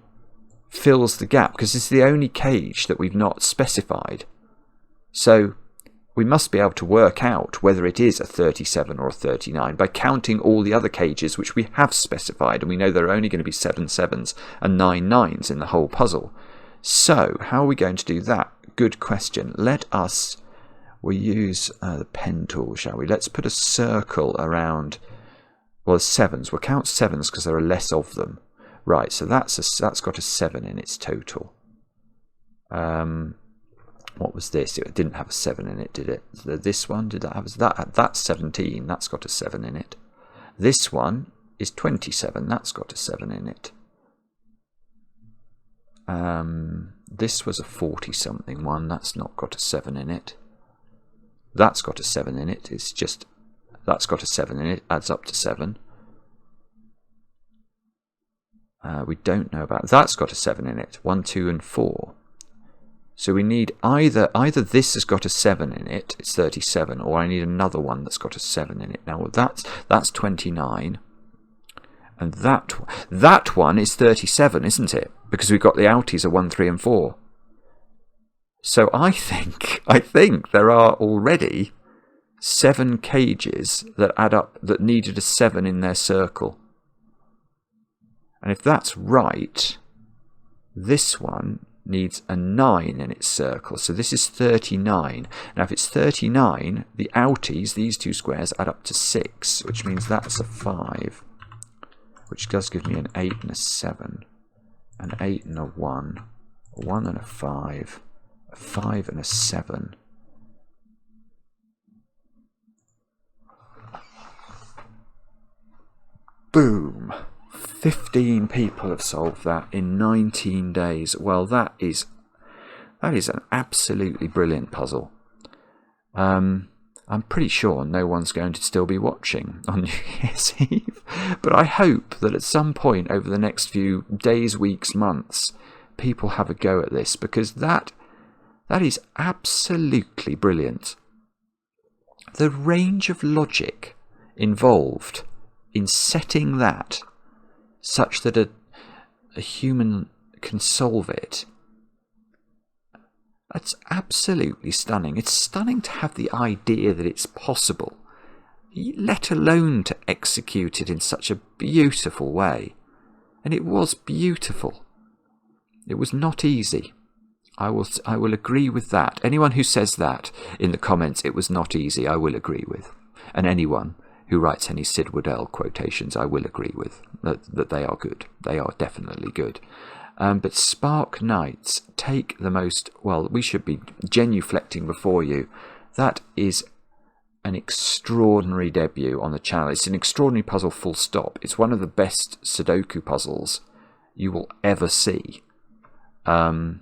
fills the gap, because it's the only cage that we've not specified. So we must be able to work out whether it is a 37 or a 39 by counting all the other cages which we have specified, and we know there are only going to be 7 7s and 9 9s in the whole puzzle. So how are we going to do that? Good question. We'll use the pen tool, shall we? Let's put a circle around, well, 7s. We'll count 7s because there are less of them. Right, so that's got a 7 in its total. What was this? It didn't have a 7 in it, did it? This one, did that have that? That's 17. That's got a 7 in it. This one is 27. That's got a 7 in it. This was a 40-something one. That's not got a 7 in it. That's got a 7 in it. It's just that's got a 7 in it. Adds up to 7. We don't know about that's got a 7 in it. 1, 2, and 4. So we need either this has got a 7 in it, it's 37, or I need another one that's got a 7 in it. Now that's 29, and that one is 37, isn't it? Because we've got the outies are 1, 3, and 4. So I think there are already 7 cages that add up that needed a 7 in their circle. And if that's right, this one needs a 9 in its circle. So this is 39. Now if it's 39, the outies, these two squares, add up to 6, which means that's a 5, which does give me an 8 and a 7, an 8 and a 1, a 1 and a 5 and a 7. Boom! 15 people have solved that in 19 days. Well, that is an absolutely brilliant puzzle. I'm pretty sure no one's going to still be watching on New Year's Eve, but I hope that at some point over the next few days, weeks, months, people have a go at this, because that is absolutely brilliant. The range of logic involved in setting that such that a human can solve it. That's absolutely stunning. It's stunning to have the idea that it's possible, let alone to execute it in such a beautiful way. And it was beautiful. It was not easy. I will agree with that. Anyone who says that in the comments, it was not easy, I will agree with. And anyone who writes any Sid Waddell quotations, I will agree with, that they are good. They are definitely good. But Sparknights take the most, well, we should be genuflecting before you. That is an extraordinary debut on the channel. It's an extraordinary puzzle, full stop. It's one of the best Sudoku puzzles you will ever see. I'm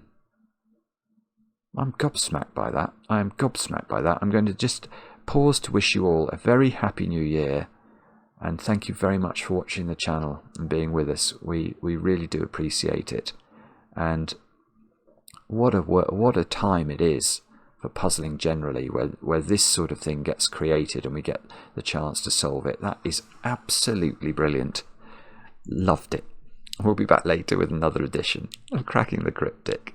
gobsmacked by that. I am gobsmacked by that. I'm going to just pause to wish you all a very happy new year, and thank you very much for watching the channel and being with us. We really do appreciate it, and what a time it is for puzzling generally, where this sort of thing gets created and we get the chance to solve it. That is absolutely brilliant. Loved it. We'll be back later with another edition of Cracking the Cryptic.